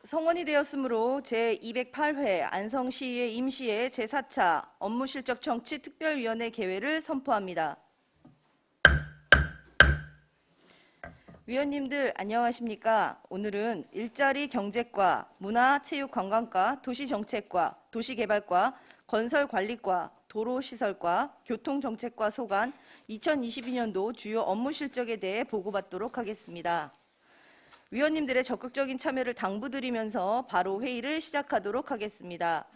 성원이 되었으므로 제208회 안성시의회 임시회 제4차 업무실적 청취 특별위원회 개회를 선포합니다. 위원님들 안녕하십니까? 오늘은 일자리 경제과, 문화체육관광과, 도시정책과, 도시개발과, 건설관리과, 도로시설과, 교통정책과 소관 2022년도 주요 업무 실적에 대해 보고받도록 하겠습니다. 위원님들의 적극적인 참여를 당부드리면서 바로 회의를 시작하도록 하겠습니다.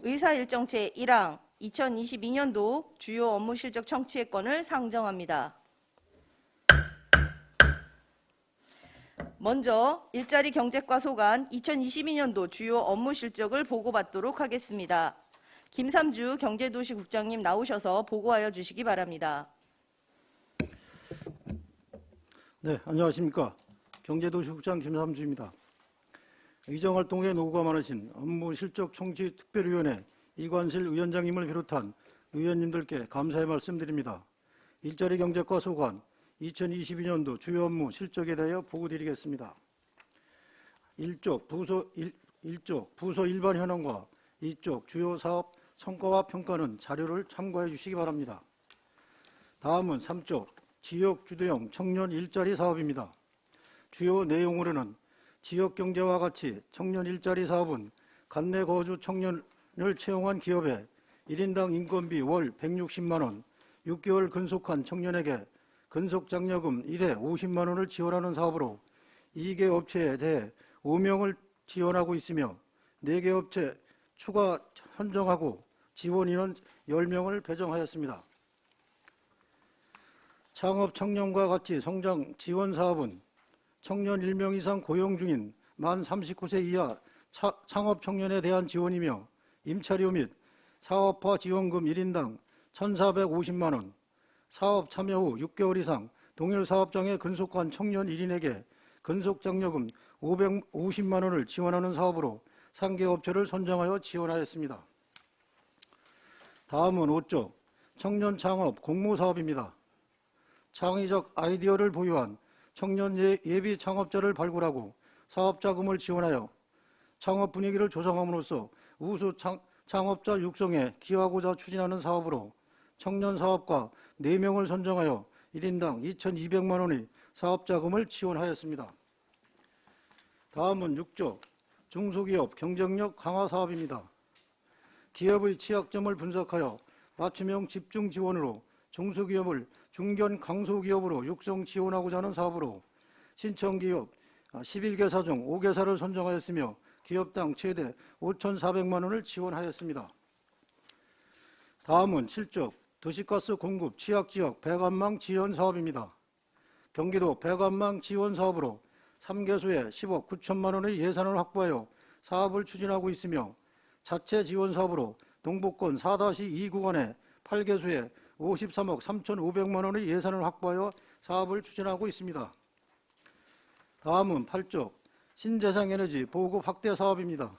의사일정 제1항 2022년도 주요 업무 실적 청취의 건을 상정합니다. 먼저 일자리 경제과 소관 2022년도 주요 업무 실적을 보고받도록 하겠습니다. 김삼주 경제도시국장님 나오셔서 보고하여 주시기 바랍니다. 네, 안녕하십니까. 경제도시국장 김삼주입니다. 의정활동에 노고가 많으신 업무실적 청취 특별위원회 이관실 위원장님을 비롯한 의원님들께 감사의 말씀드립니다. 일자리 경제과 소관 2022년도 주요 업무 실적에 대하여 보고드리겠습니다. 1쪽 부서 일반 현황과 2쪽 주요 사업 성과와 평가는 자료를 참고해 주시기 바랍니다. 다음은 3쪽 지역 주도형 청년 일자리 사업입니다. 주요 내용으로는 지역경제와 같이 청년 일자리 사업은 관내 거주 청년을 채용한 기업에 1인당 인건비 월 160만원, 6개월 근속한 청년에게 근속장려금 1회 50만원을 지원하는 사업으로 2개 업체에 대해 5명을 지원하고 있으며 4개 업체 추가 선정하고 지원 인원 10명을 배정하였습니다. 창업 청년과 같이 성장 지원 사업은 청년 1명 이상 고용 중인 만 39세 이하 창업 청년에 대한 지원이며 임차료 및 사업화 지원금 1인당 1,450만원, 사업 참여 후 6개월 이상 동일 사업장에 근속한 청년 1인에게 근속장려금 550만원을 지원하는 사업으로 상계 업체를 선정하여 지원하였습니다. 다음은 5쪽 청년 창업 공모 사업입니다. 창의적 아이디어를 보유한 청년 예비 창업자를 발굴하고 사업자금을 지원하여 창업 분위기를 조성함으로써 우수 창업자 육성에 기여하고자 추진하는 사업으로 청년 사업가 4명을 선정하여 1인당 2,200만 원의 사업자금을 지원하였습니다. 다음은 6조 중소기업 경쟁력 강화 사업입니다. 기업의 취약점을 분석하여 맞춤형 집중 지원으로 중소기업을 중견 강소기업으로 육성 지원하고자 하는 사업으로 신청기업 11개사 중 5개사를 선정하였으며 기업당 최대 5,400만 원을 지원하였습니다. 다음은 7쪽 도시가스 공급 취약지역 배관망 지원 사업입니다. 경기도 배관망 지원 사업으로 3개소에 10억 9천만 원의 예산을 확보하여 사업을 추진하고 있으며 자체 지원 사업으로 동북권 4-2 구간에 8개소에 53억 3,500만 원의 예산을 확보하여 사업을 추진하고 있습니다. 다음은 8쪽 신재생에너지 보급 확대 사업입니다.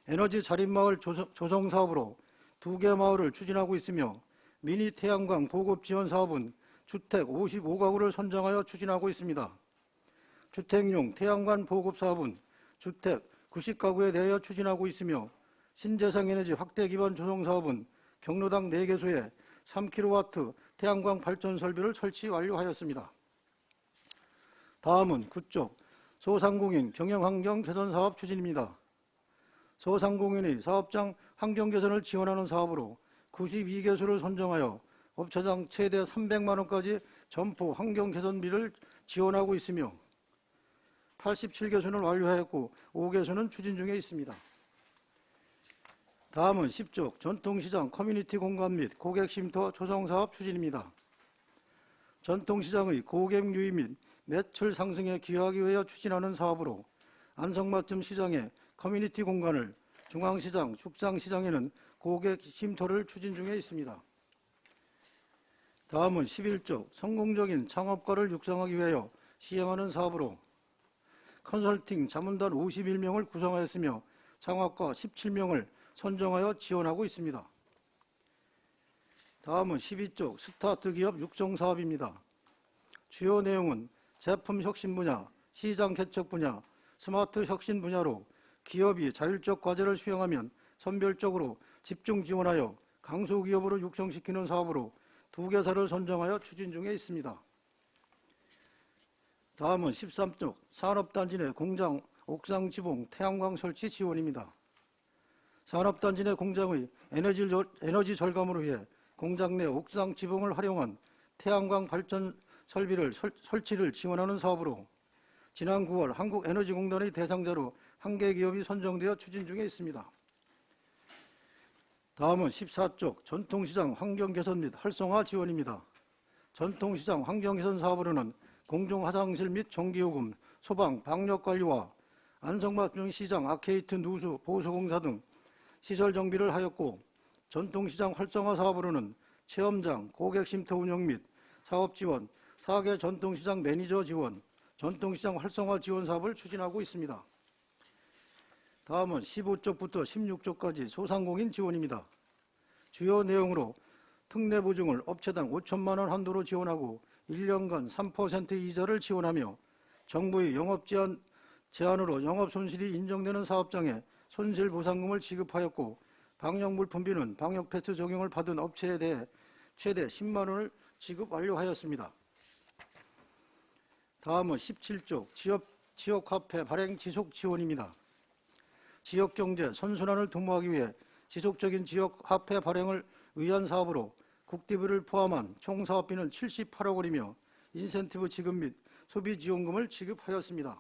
에너지 자립마을 조성 사업으로 2개 마을을 추진하고 있으며 미니 태양광 보급 지원 사업은 주택 55가구를 선정하여 추진하고 있습니다. 주택용 태양광 보급 사업은 주택 90가구에 대하여 추진하고 있으며 신재생에너지 확대 기반 조성 사업은 경로당 4개소에 3kW 태양광 발전 설비를 설치 완료하였습니다. 다음은 9쪽 소상공인 경영환경 개선 사업 추진입니다. 소상공인의 사업장 환경 개선을 지원하는 사업으로 92개소를 선정하여 업체당 최대 300만 원까지 점포 환경 개선비를 지원하고 있으며 87개소는 완료하였고 5개소는 추진 중에 있습니다. 다음은 10쪽 전통시장 커뮤니티 공간 및 고객 쉼터 조성 사업 추진입니다. 전통시장의 고객 유입 및 매출 상승에 기여하기 위해 추진하는 사업으로 안성맞춤 시장의 커뮤니티 공간을 중앙시장, 축산시장에는 고객 쉼터를 추진 중에 있습니다. 다음은 11쪽 성공적인 창업가를 육성하기 위하여 시행하는 사업으로 컨설팅 자문단 51명을 구성하였으며 창업가 17명을 선정하여 지원하고 있습니다. 다음은 12쪽 스타트 기업 육성 사업입니다. 주요 내용은 제품 혁신 분야, 시장 개척 분야, 스마트 혁신 분야로 기업이 자율적 과제를 수행하면 선별적으로 집중 지원하여 강소기업으로 육성시키는 사업으로 2개사를 선정하여 추진 중에 있습니다. 다음은 13쪽 산업단지 내 공장 옥상 지붕 태양광 설치 지원입니다. 산업단지 내 공장의 에너지 절감을 위해 공장 내 옥상 지붕을 활용한 태양광 발전 설비를 설치를 지원하는 사업으로 지난 9월 한국에너지공단의 대상자로 1개 기업이 선정되어 추진 중에 있습니다. 다음은 14쪽 전통시장 환경개선 및 활성화 지원입니다. 전통시장 환경개선 사업으로는 공중화장실 및 전기요금, 소방, 방역관리와 안성맞춤 시장 아케이트 누수 보수공사 등 시설 정비를 하였고, 전통시장 활성화 사업으로는 체험장, 고객쉼터 운영 및 사업 지원, 4개 전통시장 매니저 지원, 전통시장 활성화 지원 사업을 추진하고 있습니다. 다음은 15쪽부터 16쪽까지 소상공인 지원입니다. 주요 내용으로 특례 보증을 업체당 5천만 원 한도로 지원하고 1년간 3% 이자를 지원하며 정부의 영업 제한으로 영업 손실이 인정되는 사업장에 손실 보상금을 지급하였고, 방역 물품비는 방역 패스 적용을 받은 업체에 대해 최대 10만 원을 지급 완료하였습니다. 다음은 17쪽 지역 화폐 발행 지속 지원입니다. 지역 경제 선순환을 도모하기 위해 지속적인 지역 화폐 발행을 위한 사업으로 국대비를 포함한 총 사업비는 78억 원이며 인센티브 지급 및 소비 지원금을 지급하였습니다.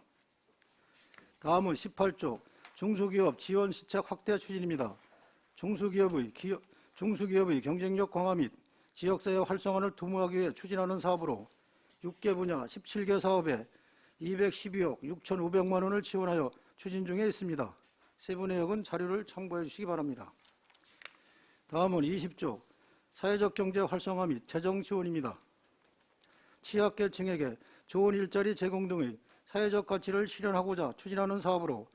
다음은 18쪽 중소기업 지원 시책 확대 추진입니다. 중소기업의 경쟁력 강화 및 지역사회 활성화를 도모하기 위해 추진하는 사업으로 6개 분야 17개 사업에 212억 6,500만 원을 지원하여 추진 중에 있습니다. 세부 내역은 자료를 참고해 주시기 바랍니다. 다음은 20쪽 사회적 경제 활성화 및 재정 지원입니다. 취약계층에게 좋은 일자리 제공 등의 사회적 가치를 실현하고자 추진하는 사업으로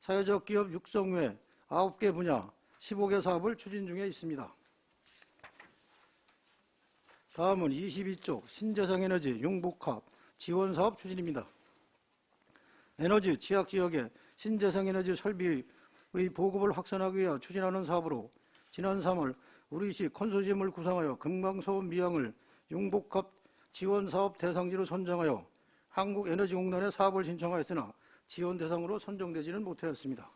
사회적 기업 육성 외 9개 분야 15개 사업을 추진 중에 있습니다. 다음은 22쪽 신재생에너지 융복합 지원사업 추진입니다. 에너지 취약지역에 신재생에너지 설비의 보급을 확산하기 위해 추진하는 사업으로 지난 3월 우리시 컨소시엄을 구성하여 금강소음 미항을 융복합 지원사업 대상지로 선정하여 한국에너지공단에 사업을 신청하였으나 지원 대상으로 선정되지는 못하였습니다.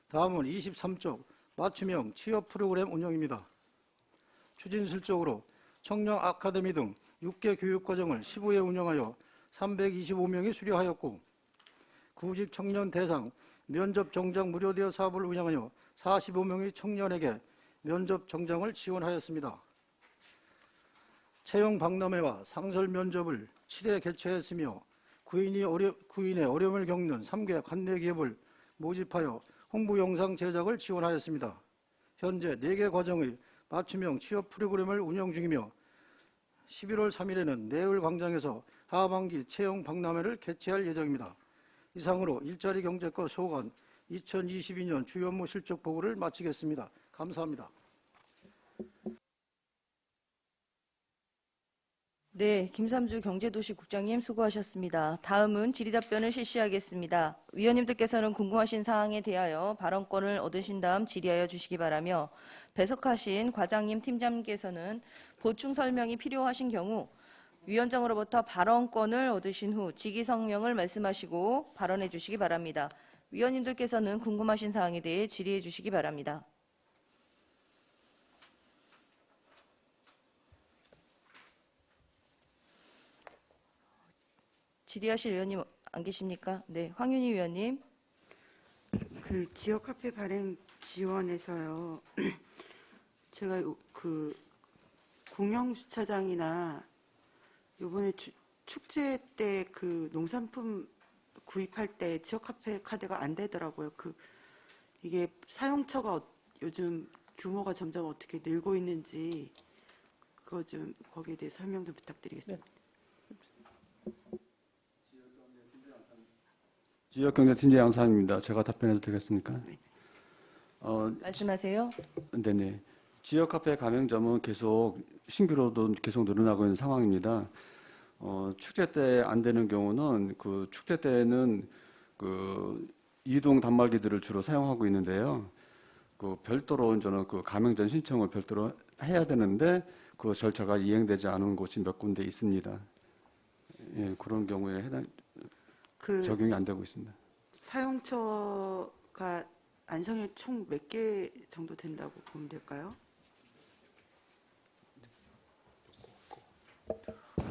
다음은 23쪽 맞춤형 취업 프로그램 운영입니다. 추진실적으로 청년 아카데미 등 6개 교육과정을 15회 운영하여 325명이 수료하였고, 구직 청년 대상 면접 정장 무료대여 사업을 운영하여 45명의 청년에게 면접 정장을 지원하였습니다. 채용 박람회와 상설 면접을 7회 개최했으며 구인의 어려움을 겪는 3개 관내 기업을 모집하여 홍보 영상 제작을 지원하였습니다. 현재 4개 과정의 맞춤형 취업 프로그램을 운영 중이며 11월 3일에는 내을광장에서 하반기 채용 박람회를 개최할 예정입니다. 이상으로 일자리 경제과 소관 2022년 주요 업무 실적 보고를 마치겠습니다. 감사합니다. 네, 김삼주 경제도시국장님 수고하셨습니다. 다음은 질의답변을 실시하겠습니다. 위원님들께서는 궁금하신 사항에 대하여 발언권을 얻으신 다음 질의하여 주시기 바라며, 배석하신 과장님, 팀장님께서는 보충 설명이 필요하신 경우 위원장으로부터 발언권을 얻으신 후 직위성명을 말씀하시고 발언해 주시기 바랍니다. 위원님들께서는 궁금하신 사항에 대해 질의해 주시기 바랍니다. 질의하실 위원님 안 계십니까? 네, 황윤희 위원님. 그 지역화폐 발행 지원에서요. 제가 그 공영주차장이나 요번에 축제 때 그 농산품 구입할 때 지역화폐 카드가 안 되더라고요. 이게 사용처가 요즘 규모가 점점 어떻게 늘고 있는지 그거 좀 거기에 대해 설명 좀 부탁드리겠습니다. 지역경제팀장 양상입니다. 제가 답변해도 되겠습니까? 네. 말씀하세요. 네네. 지역카페 가맹점은 계속 신규로도 계속 늘어나고 있는 상황입니다. 축제 때 안 되는 경우는 그 축제 때는 그 이동 단말기들을 주로 사용하고 있는데요. 그 별도로 저는 그 가맹점 신청을 별도로 해야 되는데 그 절차가 이행되지 않은 곳이 몇 군데 있습니다. 예, 그런 경우에 그 적용이 안 되고 있습니다. 사용처가 안성에 총 몇 개 정도 된다고 보면 될까요?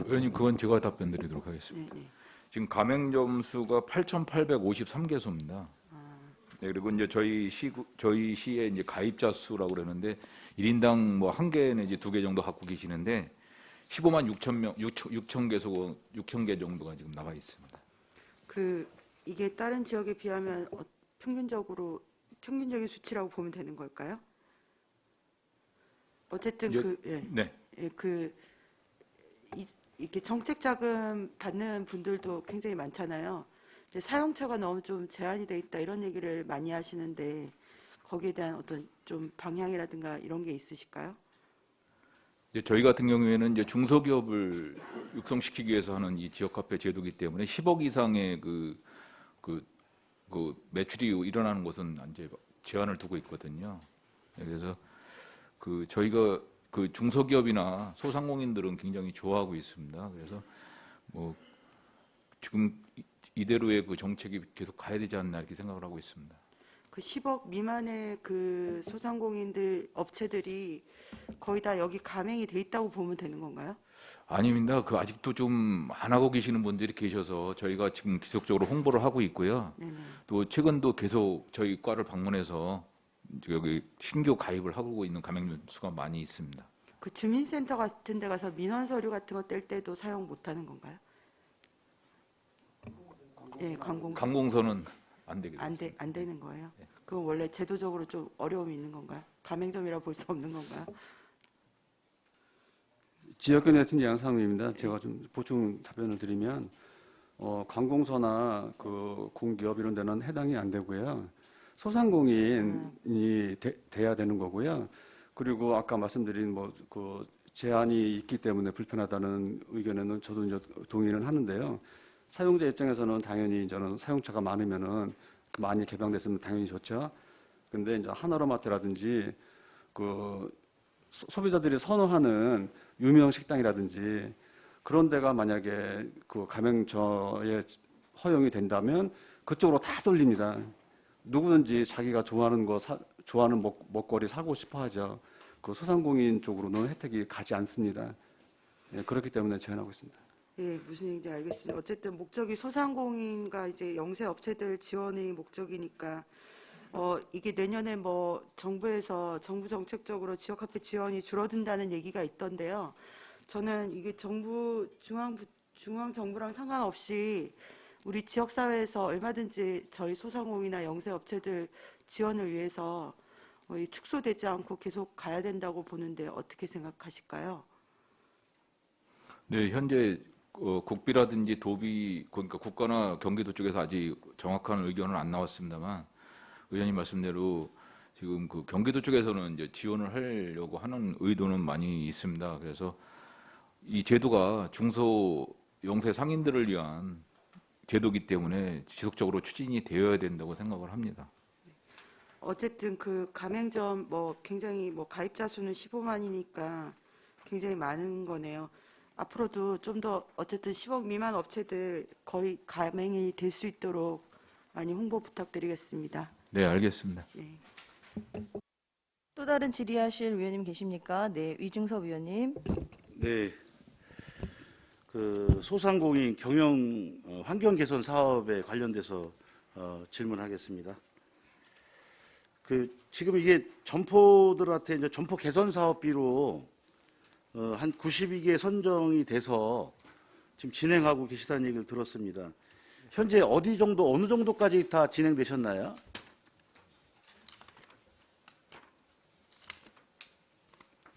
의원님, 그건 제가 답변 드리도록 하겠습니다. 네, 네. 지금 가맹점 수가 8,853개소입니다. 네, 그리고 이제 저희 시의 이제 가입자 수라고 그러는데 1인당 뭐 한 개 내지 두 개 정도 갖고 계시는데 15만 6천 명, 6천 개소, 6천 개 정도가 지금 나와 있습니다. 그 이게 다른 지역에 비하면 평균적인 수치라고 보면 되는 걸까요? 어쨌든 네. 이렇게 정책 자금 받는 분들도 굉장히 많잖아요. 근데 사용처가 너무 좀 제한이 돼 있다 이런 얘기를 많이 하시는데 거기에 대한 어떤 좀 방향이라든가 이런 게 있으실까요? 이제 저희 같은 경우에는 이제 중소기업을 육성시키기 위해서 하는 이 지역화폐 제도이기 때문에 10억 이상의 그 매출이 일어나는 곳은 이제 제한을 두고 있거든요. 그래서 저희가 그 중소기업이나 소상공인들은 굉장히 좋아하고 있습니다. 그래서 뭐 지금 이대로의 그 정책이 계속 가야 되지 않나 이렇게 생각을 하고 있습니다. 그 10억 미만의 그 소상공인들 업체들이 거의 다 여기 가맹이 돼 있다고 보면 되는 건가요? 아닙니다. 그 아직도 좀 안 하고 계시는 분들이 계셔서 저희가 지금 지속적으로 홍보를 하고 있고요. 네네. 또 최근도 계속 저희 과를 방문해서 여기 신규 가입을 하고 있는 가맹점 수가 많이 있습니다. 그 주민센터 같은 데 가서 민원 서류 같은 거 뗄 때도 사용 못 하는 건가요? 예, 관공서는 안 되게 됐습니다. 안 되는 거예요? 네. 그건 원래 제도적으로 좀 어려움이 있는 건가요? 가맹점이라 볼 수 없는 건가요? 지역견에 같은 양상입니다. 제가 좀 보충 답변을 드리면 관공서나 그 공기업 이런 데는 해당이 안 되고요. 소상공인이 돼야 되는 거고요. 그리고 아까 말씀드린 뭐 그 제한이 있기 때문에 불편하다는 의견에는 저도 이제 동의는 하는데요. 사용자 입장에서는 당연히 저는 사용처가 많으면은 많이 개방됐으면 당연히 좋죠. 근데 이제 하나로마트라든지 그 소비자들이 선호하는 유명 식당이라든지 그런 데가 만약에 그 가맹점에 허용이 된다면 그쪽으로 다 쏠립니다. 누구든지 자기가 좋아하는 좋아하는 먹거리 사고 싶어 하죠. 그 소상공인 쪽으로는 혜택이 가지 않습니다. 예, 그렇기 때문에 제안하고 있습니다. 예, 무슨 얘기인지 알겠습니다. 어쨌든 목적이 소상공인과 이제 영세 업체들 지원이 목적이니까 이게 내년에 뭐 정부에서 정부 정책적으로 지역화폐 지원이 줄어든다는 얘기가 있던데요. 저는 이게 중앙 정부랑 상관없이 우리 지역 사회에서 얼마든지 저희 소상공인이나 영세 업체들 지원을 위해서 축소되지 않고 계속 가야 된다고 보는데 어떻게 생각하실까요? 네, 현재 국비라든지 도비, 그러니까 국가나 경기도 쪽에서 아직 정확한 의견은 안 나왔습니다만 의원님 말씀대로 지금 그 경기도 쪽에서는 이제 지원을 하려고 하는 의도는 많이 있습니다. 그래서 이 제도가 중소 영세 상인들을 위한 제도이기 때문에 지속적으로 추진이 되어야 된다고 생각을 합니다. 어쨌든 그 가맹점 굉장히 가입자 수는 15만이니까 굉장히 많은 거네요. 앞으로도 좀 더 어쨌든 10억 미만 업체들 거의 가맹이 될 수 있도록 많이 홍보 부탁드리겠습니다. 네, 알겠습니다. 네. 또 다른 질의하실 위원님 계십니까? 네, 위중섭 위원님. 네, 그 소상공인 경영 환경 개선 사업에 관련돼서 질문하겠습니다. 지금 이게 점포들한테 이제 점포 개선 사업비로 한 92개 선정이 돼서 지금 진행하고 계시다는 얘기를 들었습니다. 현재 어느 정도까지 다 진행되셨나요?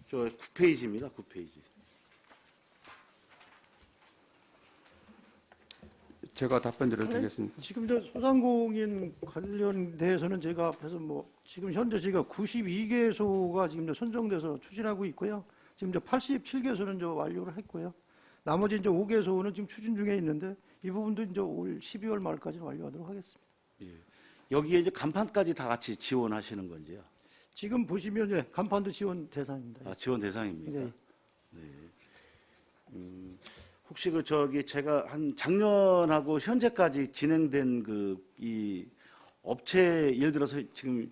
저 9페이지입니다. 9페이지. 제가 답변드려 드리겠습니다. 지금 저 소상공인 관련돼서는 제가 앞에서 지금 현재 저희가 92개소가 지금 저 선정돼서 추진하고 있고요. 지금 저 87개소는 저 완료를 했고요. 나머지 이제 5개소는 지금 추진 중에 있는데 이 부분도 이제 올 12월 말까지 완료하도록 하겠습니다. 여기에 이제 간판까지 다 같이 지원하시는 건지요? 지금 보시면 예, 간판도 지원 대상입니다. 아, 지원 대상입니까? 네. 혹시 제가 한 작년하고 현재까지 진행된 이 업체, 예를 들어서 지금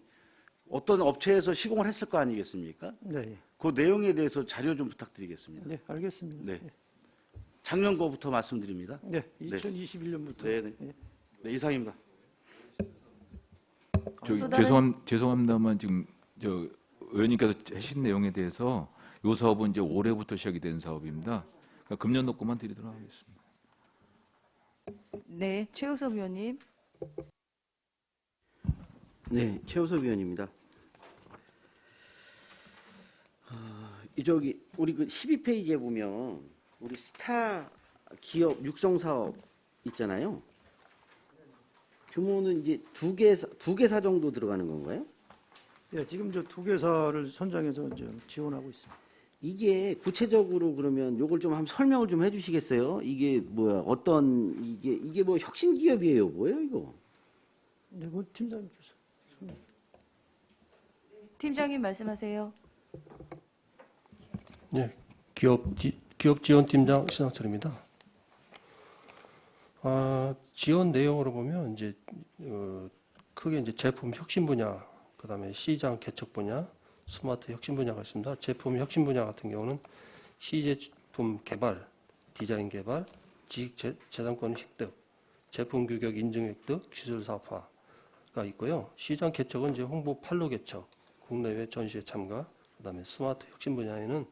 어떤 업체에서 시공을 했을 거 아니겠습니까? 네, 그 내용에 대해서 자료 좀 부탁드리겠습니다. 네, 알겠습니다. 네. 작년 거부터 말씀드립니다. 네, 2021년부터. 네. 네, 이상입니다. 저기 또 다른- 죄송합니다만 지금 저 의원님께서 하신 내용에 대해서 이 사업은 이제 올해부터 시작이 된 사업입니다. 그러니까 금년도 것만 드리도록 하겠습니다. 네, 최우섭 의원님. 네, 최우섭 의원입니다. 저기 우리 그 12페이지에 보면 우리 스타 기업 육성 사업 있잖아요. 규모는 이제 두 개사 정도 들어가는 건가요? 네, 지금 저 두 개사를 선정해서 이제 지원하고 있습니다. 이게 구체적으로 그러면 요걸 좀 한번 설명을 좀 해주시겠어요? 이게 뭐야? 이게 뭐 혁신 기업이에요? 뭐예요 이거? 네, 그 팀장님께서. 팀장님 말씀하세요. 네, 기업지원팀장 신상철입니다. 지원 내용으로 보면 이제 크게 이제 제품 혁신 분야, 그다음에 시장 개척 분야, 스마트 혁신 분야가 있습니다. 제품 혁신 분야 같은 경우는 시제품 개발, 디자인 개발, 지식 재산권 획득, 제품 규격 인증 획득, 기술 사업화가 있고요. 시장 개척은 이제 홍보 판로 개척, 국내외 전시회 참가, 그다음에 스마트 혁신 분야에는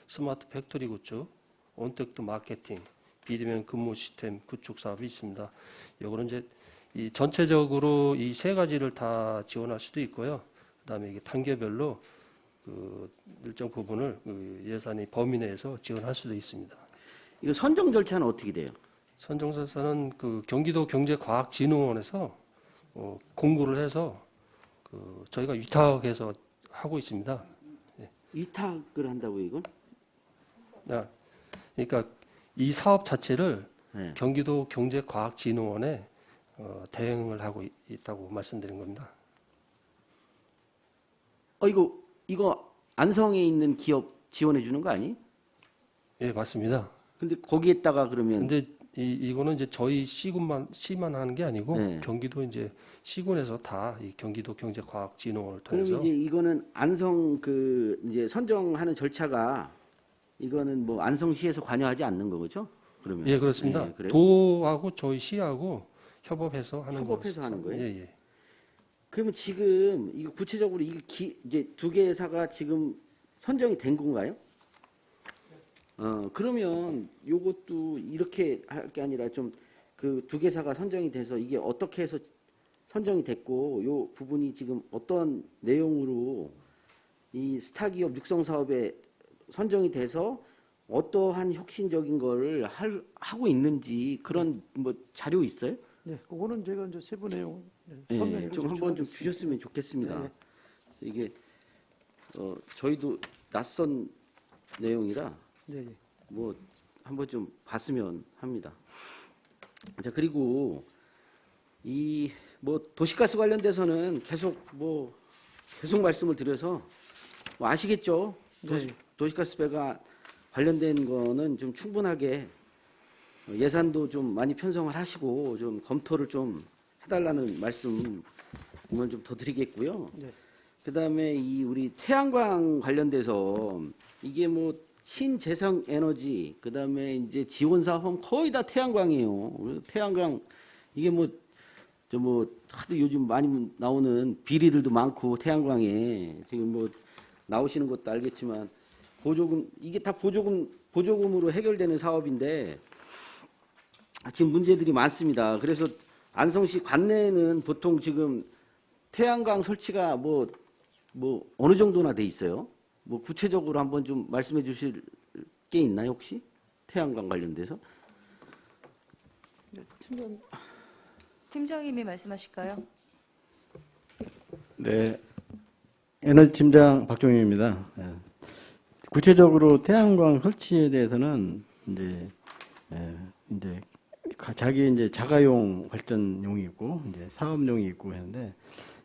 스마트 팩토리 구축, 온택트 마케팅, 비대면 근무 시스템 구축 사업이 있습니다. 요거는 이제 이 전체적으로 이 세 가지를 다 지원할 수도 있고요. 그다음에 이게 단계별로 그 일정 부분을 그 예산이 범위 내에서 지원할 수도 있습니다. 이거 선정 절차는 어떻게 돼요? 선정사는 그 경기도 경제과학진흥원에서 공고를 해서 그 저희가 위탁해서 하고 있습니다. 위탁을 한다고 이건? 그러니까 이 사업 자체를 네. 경기도 경제과학진흥원에 대행을 하고 있다고 말씀드린 겁니다. 이거 안성에 있는 기업 지원해 주는 거 아니? 예, 맞습니다. 근데 거기에다가 그러면 근데 이거는 이제 저희 시만 하는 게 아니고 네. 경기도 이제 시군에서 다 이 경기도 경제과학진흥원을 그럼 통해서 이제 이거는 안성 그 이제 선정하는 절차가 이거는 뭐 안성시에서 관여하지 않는 거죠? 그러면 예, 그렇습니다. 예, 그래요? 도하고 저희 시하고 협업해서 하는 협업해서 하는 거예요? 예, 예. 그러면 지금 이거 구체적으로 이제 두 개사가 지금 선정이 된 건가요? 그러면 요것도 이렇게 할 게 아니라 좀 그 두 개사가 선정이 돼서 이게 어떻게 해서 선정이 됐고 요 부분이 지금 어떤 내용으로 이 스타 기업 육성 사업에 선정이 돼서 어떠한 혁신적인 거를 하고 있는지 그런 뭐 자료 있어요? 네, 그거는 제가 이제 세부 내용 예, 서면으로 좀 한번 좀 제출하겠습니다. 주셨으면 좋겠습니다. 네. 이게 저희도 낯선 내용이라 네, 네. 뭐 한번 좀 봤으면 합니다. 자, 그리고 이 뭐 도시가스 관련돼서는 계속 말씀을 드려서 뭐 아시겠죠? 네. 도시가스 배가 관련된 거는 좀 충분하게 예산도 좀 많이 편성을 하시고 좀 검토를 좀 해달라는 말씀을 좀 더 드리겠고요. 네. 그다음에 이 우리 태양광 관련돼서 이게 뭐 신재생 에너지 그다음에 이제 지원 사업은 거의 다 태양광이에요. 그래서 태양광 이게 하도 요즘 많이 나오는 비리들도 많고 태양광에 지금 뭐 나오시는 것도 알겠지만 보조금 이게 다 보조금으로 해결되는 사업인데 지금 문제들이 많습니다. 그래서 안성시 관내에는 보통 지금 태양광 설치가 뭐 어느 정도나 돼 있어요? 뭐 구체적으로 한번 좀 말씀해 주실 게 있나요, 혹시? 태양광 관련돼서? 팀장님이 말씀하실까요? 네, 에너지팀장 박종윤입니다. 예. 구체적으로 태양광 설치에 대해서는 이제 자기 이제 자가용 발전용이 있고 이제 사업용이 있고 했는데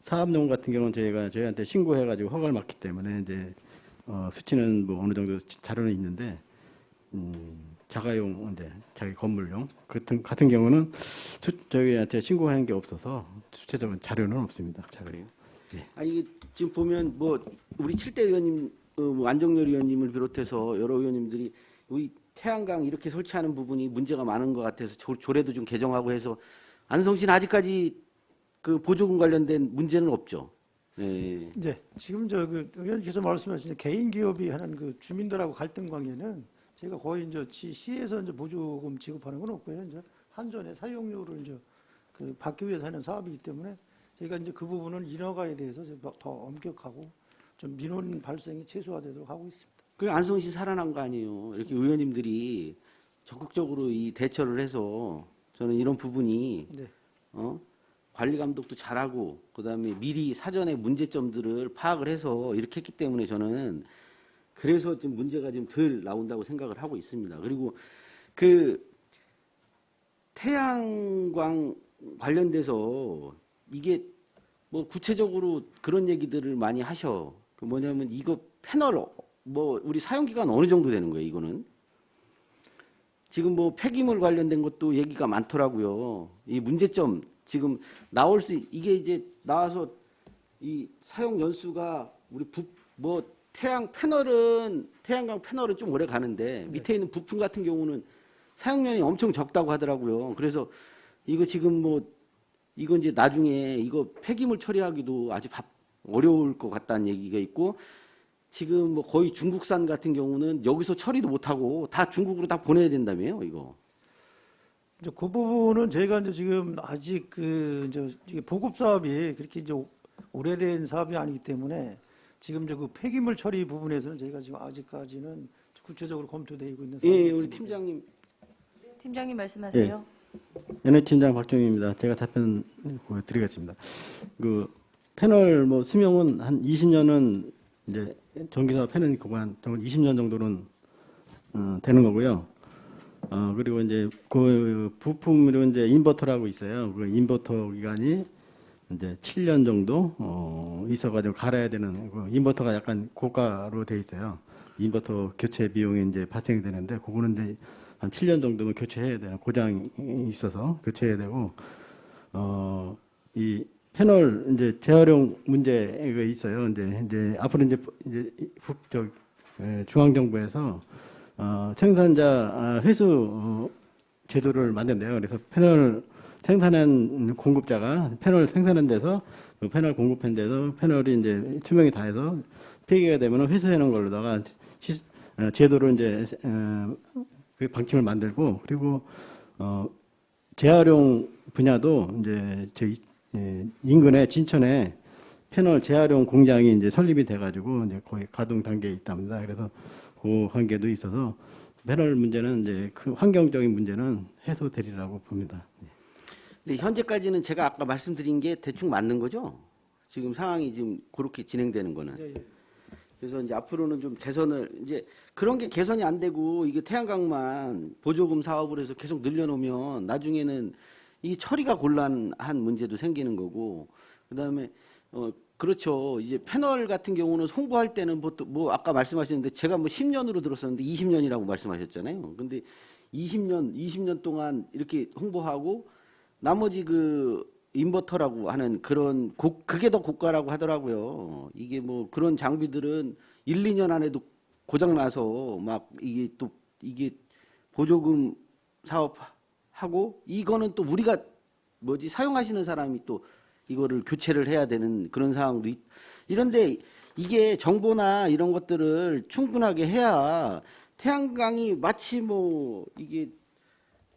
사업용 같은 경우는 저희한테 신고해가지고 허가를 받기 때문에 이제 수치는 뭐 어느 정도 자료는 있는데 자가용 이제 자기 건물용 같은 경우는 저희한테 신고한 게 없어서 수치적인 자료는 없습니다. 자료요. 예. 아니 지금 보면 뭐 우리 7대 의원님, 뭐 안정열 의원님을 비롯해서 여러 의원님들이 우리 태양광 이렇게 설치하는 부분이 문제가 많은 것 같아서 조례도 좀 개정하고 해서 안성시는 아직까지 그 보조금 관련된 문제는 없죠. 네. 이제 지금 그 의원님께서 말씀하신 개인 기업이 하는 그 주민들하고 갈등 관계는 제가 거의 이제 시에서 이제 보조금 지급하는 건 없고요. 이제 한전의 사용료를 이제 그 받기 위해서 하는 사업이기 때문에 저희가 이제 그 부분은 인허가에 대해서 더 엄격하고 좀 민원 발생이 최소화되도록 하고 있습니다. 그 안성시 살아난 거 아니에요. 이렇게 의원님들이 적극적으로 이 대처를 해서 저는 이런 부분이 네. 관리 감독도 잘하고 그다음에 미리 사전에 문제점들을 파악을 해서 이렇게 했기 때문에 저는 그래서 좀 문제가 좀 덜 나온다고 생각을 하고 있습니다. 그리고 그 태양광 관련돼서 이게 뭐 구체적으로 그런 얘기들을 많이 하셔. 그 뭐냐면 이거 패널 뭐 우리 사용 기간 어느 정도 되는 거예요, 이거는? 지금 뭐 폐기물 관련된 것도 얘기가 많더라고요. 이 문제점 지금 나올 수 이게 이제 나와서 이 사용 연수가 우리 뭐 태양광 패널은 좀 오래 가는데 밑에 있는 부품 같은 경우는 사용량이 엄청 적다고 하더라고요. 그래서 이거 지금 뭐 이거 이제 나중에 이거 폐기물 처리하기도 아주 어려울 것 같다는 얘기가 있고 지금 뭐 거의 중국산 같은 경우는 여기서 처리도 못하고 다 중국으로 다 보내야 된다며요, 이거. 이제 그 부분은 저희가 이제 지금 아직 이제 이게 보급 사업이 그렇게 이제 오래된 사업이 아니기 때문에 지금 이제 그 폐기물 처리 부분에서는 저희가 지금 아직까지는 구체적으로 검토되고 있는 상황입니다. 예, 우리 팀장님. 팀장님 말씀하세요. NH팀장 박종희입니다. 제가 답변 드리겠습니다. 그 패널 뭐 수명은 한 20년은 이제 전기사업 패널 그만 20년 정도는 되는 거고요. 그리고 이제 그 부품으로 이제 인버터라고 있어요. 그 인버터 기간이 이제 7년 정도 있어가지고 갈아야 되는 그 인버터가 약간 고가로 돼 있어요. 인버터 교체 비용이 이제 발생이 되는데 그거는 이제 한 7년 정도는 교체해야 되는 고장이 있어서 교체해야 되고 이 패널 이제 재활용 문제가 있어요. 이제 앞으로 이제 중앙정부에서 생산자 회수 제도를 만든대요. 그래서 패널 생산한 공급자가 패널 생산한 데서 그 패널 공급한 데서 패널이 이제 수명이 다해서 폐기가 되면 회수해 놓은 걸로다가 제도로 이제 그 방침을 만들고 그리고 재활용 분야도 이제 저희 인근에 진천에 패널 재활용 공장이 이제 설립이 돼가지고 이제 거의 가동 단계에 있답니다. 그래서 그 관계도 있어서 패널 문제는 이제 그 환경적인 문제는 해소되리라고 봅니다. 네, 현재까지는 제가 아까 말씀드린 게 대충 맞는 거죠? 지금 상황이 지금 그렇게 진행되는 거는. 예. 그래서 이제 앞으로는 좀 개선을 이제 그런 게 개선이 안 되고 이게 태양광만 보조금 사업으로 해서 계속 늘려놓으면 나중에는 이 처리가 곤란한 문제도 생기는 거고 그다음에 그렇죠. 이제 패널 같은 경우는 홍보할 때는 보통 뭐 아까 말씀하셨는데 제가 뭐 10년으로 들었었는데 20년이라고 말씀하셨잖아요. 근데 20년 동안 이렇게 홍보하고 나머지 그 인버터라고 하는 그런 그게 더 고가라고 하더라고요. 이게 뭐 그런 장비들은 1, 2년 안에도 고장 나서 막 이게 보조금 사업하고 이거는 또 우리가 사용하시는 사람이 또 이거를 교체를 해야 되는 그런 상황도 이런데 이게 정보나 이런 것들을 충분하게 해야 태양광이 마치 뭐 이게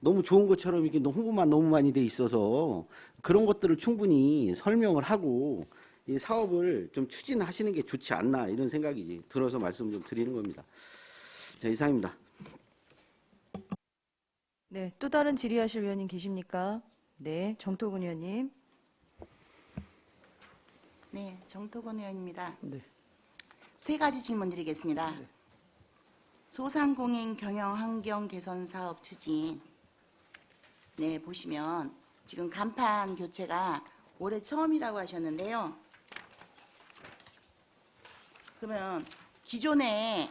너무 좋은 것처럼 이게 홍보만 너무 많이 돼 있어서 그런 것들을 충분히 설명을 하고 이 사업을 좀 추진하시는 게 좋지 않나 이런 생각이 들어서 말씀 좀 드리는 겁니다. 자, 이상입니다. 네, 또 다른 질의하실 의원님 계십니까? 네, 정토근 의원님. 네, 정토근 의원입니다. 네. 세 가지 질문 드리겠습니다. 소상공인 경영 환경 개선 사업 추진. 네, 보시면 지금 간판 교체가 올해 처음이라고 하셨는데요. 그러면 기존에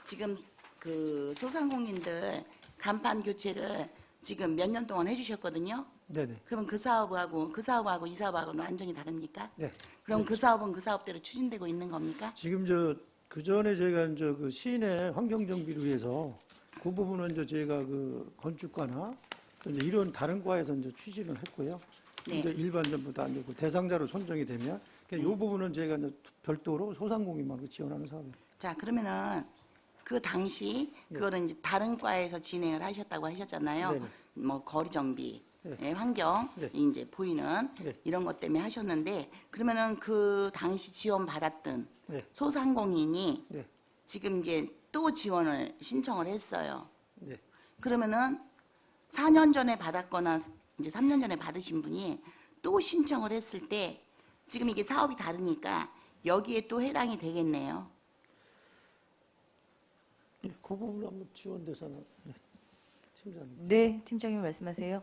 지금 그 소상공인들 간판 교체를 지금 몇 년 동안 해주셨거든요. 네네. 그러면 그 사업하고 이 사업하고는 완전히 다릅니까? 네. 그럼 그 사업은 그 사업대로 추진되고 있는 겁니까? 지금 그 전에 저희가 이제 그 시내 환경 정비를 위해서 그 부분은 이제 저희가 그 건축과나 또 이제 이런 다른 과에서 이제 추진을 했고요. 네. 이제 일반 전부다 이제 그 대상자로 선정이 되면 이 부분은 저희가 이제 별도로 소상공인만 지원하는 사업입니다. 자, 그러면은 그 당시 그거는 이제 다른 과에서 진행을 하셨다고 하셨잖아요. 네네. 뭐 거리 정비, 네. 환경 네. 이제 보이는 네. 이런 것 때문에 하셨는데 그러면은 그 당시 지원 받았던 네. 소상공인이 네. 지금 이제 또 지원을 신청을 했어요. 네. 그러면은 4년 전에 받았거나 이제 3년 전에 받으신 분이 또 신청을 했을 때 지금 이게 사업이 다르니까 여기에 또 해당이 되겠네요. 예, 그 부분 한번 지원돼서는 팀장님. 네, 팀장님 말씀하세요.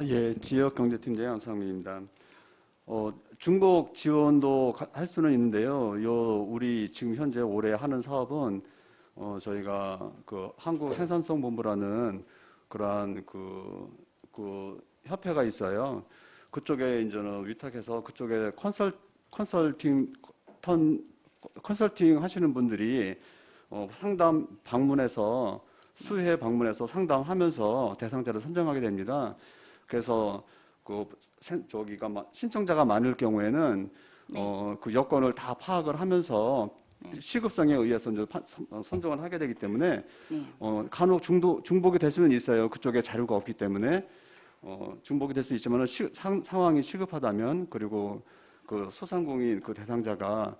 예, 지역경제팀장 양상민입니다. 중복 지원도 할 수는 있는데요. 우리 지금 현재 올해 하는 사업은 저희가 그 한국생산성본부라는 그러한 그 협회가 있어요. 그쪽에 이제는 위탁해서 그쪽에 컨설팅 하시는 분들이 상담 방문해서 수회 방문해서 상담하면서 대상자를 선정하게 됩니다. 그래서 저기가 신청자가 많을 경우에는 네. 그 여건을 다 파악을 하면서 네. 시급성에 의해서 이제 선정을 하게 되기 때문에 네. 간혹 중복이 될 수는 있어요. 그쪽에 자료가 없기 때문에 중복이 될 수 있지만 상황이 시급하다면 그리고 그 소상공인 그 대상자가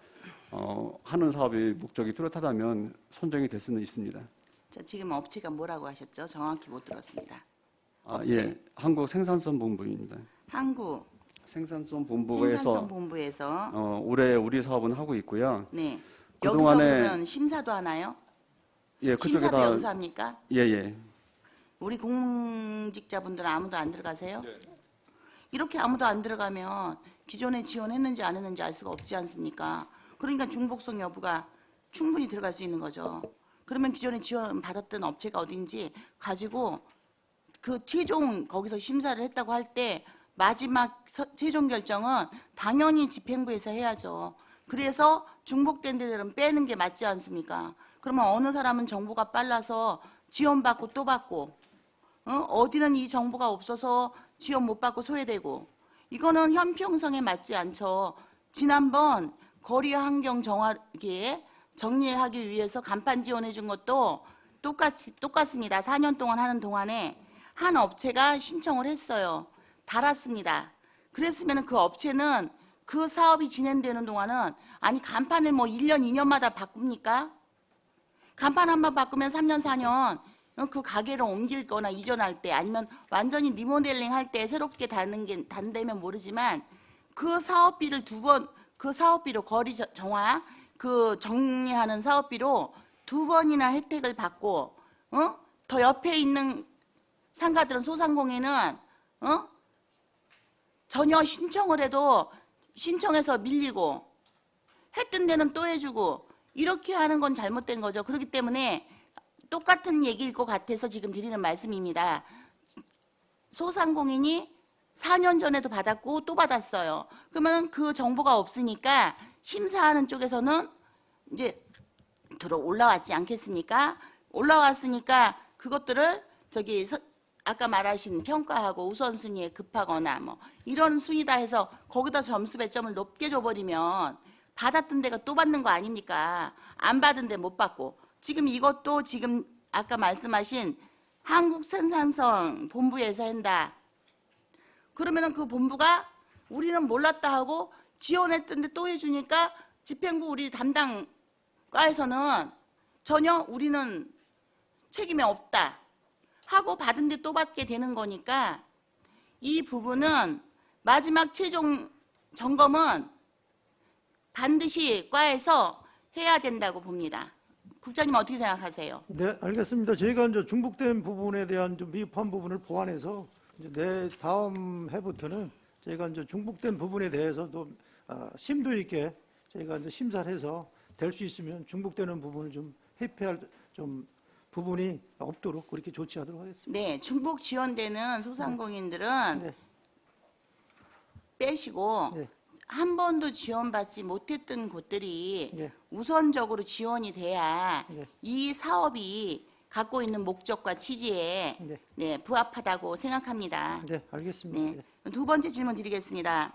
하는 사업의 목적이 뚜렷하다면 선정이 될 수는 있습니다. 자, 지금 업체가 뭐라고 하셨죠? 정확히 못 들었습니다. 예, 한국생산성본부입니다. 한국 생산성본부에서 생산성본부에서 올해 우리 사업은 하고 있고요. 네. 그동안에- 여기서 그러면 심사도 하나요? 예, 그쪽에 심사도 다 여기서 합니까? 예. 우리 공직자분들은 아무도 안 들어가세요? 이렇게 아무도 안 들어가면 기존에 지원했는지 안 했는지 알 수가 없지 않습니까? 그러니까 중복성 여부가 충분히 들어갈 수 있는 거죠. 그러면 기존에 지원 받았던 업체가 어딘지 가지고 그 최종 거기서 심사를 했다고 할 때 마지막 최종 결정은 당연히 집행부에서 해야죠. 그래서 중복된 데들은 빼는 게 맞지 않습니까? 그러면 어느 사람은 정보가 빨라서 지원받고 또 받고 어디는 이 정보가 없어서 지원 못 받고 소외되고 이거는 형평성에 맞지 않죠. 지난번 거리 환경 정화기에 정리하기 위해서 간판 지원해 준 것도 똑같습니다. 4년 동안 하는 동안에 한 업체가 신청을 했어요. 달았습니다. 그랬으면 그 업체는 그 사업이 진행되는 동안은 아니 간판을 뭐 1년, 2년마다 바꿉니까? 간판 한 번 바꾸면 3년, 4년 그 가게를 옮길 거나 이전할 때 아니면 완전히 리모델링 할 때 새롭게 단다면 모르지만 그 사업비를 그 사업비로 거리 정화 그 정리하는 사업비로 2번이나 혜택을 받고 더 옆에 있는 상가들은 소상공인은 전혀 신청을 해도 신청해서 밀리고 했던 데는 또 해주고 이렇게 하는 건 잘못된 거죠. 그렇기 때문에 똑같은 얘기일 것 같아서 지금 드리는 말씀입니다. 소상공인이 4년 전에도 받았고 또 받았어요. 그러면 그 정보가 없으니까 심사하는 쪽에서는 이제 올라왔지 않겠습니까? 올라왔으니까 그것들을 아까 말하신 평가하고 우선순위에 급하거나 뭐 이런 순위다 해서 거기다 점수 배점을 높게 줘버리면 받았던 데가 또 받는 거 아닙니까? 안 받은 데 못 받고 지금 이것도 지금 아까 말씀하신 한국생산성본부에서 한다. 그러면은 그 본부가 우리는 몰랐다 하고 지원했던데 또 해주니까 집행부 우리 담당 과에서는 전혀 우리는 책임이 없다 하고 받은데 또 받게 되는 거니까 이 부분은 마지막 최종 점검은 반드시 과에서 해야 된다고 봅니다. 국장님 어떻게 생각하세요? 네, 알겠습니다. 저희가 이제 중복된 부분에 대한 좀 미흡한 부분을 보완해서 이제 다음 해부터는 저희가 이제 중복된 부분에 대해서도 심도 있게 저희가 이제 심사를 해서 될 수 있으면 중복되는 부분을 좀 회피할 좀 부분이 없도록 그렇게 조치하도록 하겠습니다. 네, 중복 지원되는 소상공인들은 네. 빼시고 네. 한 번도 지원받지 못했던 곳들이 네. 우선적으로 지원이 돼야 네. 이 사업이 갖고 있는 목적과 취지에 네. 네, 부합하다고 생각합니다. 네, 알겠습니다. 네. 두 번째 질문 드리겠습니다.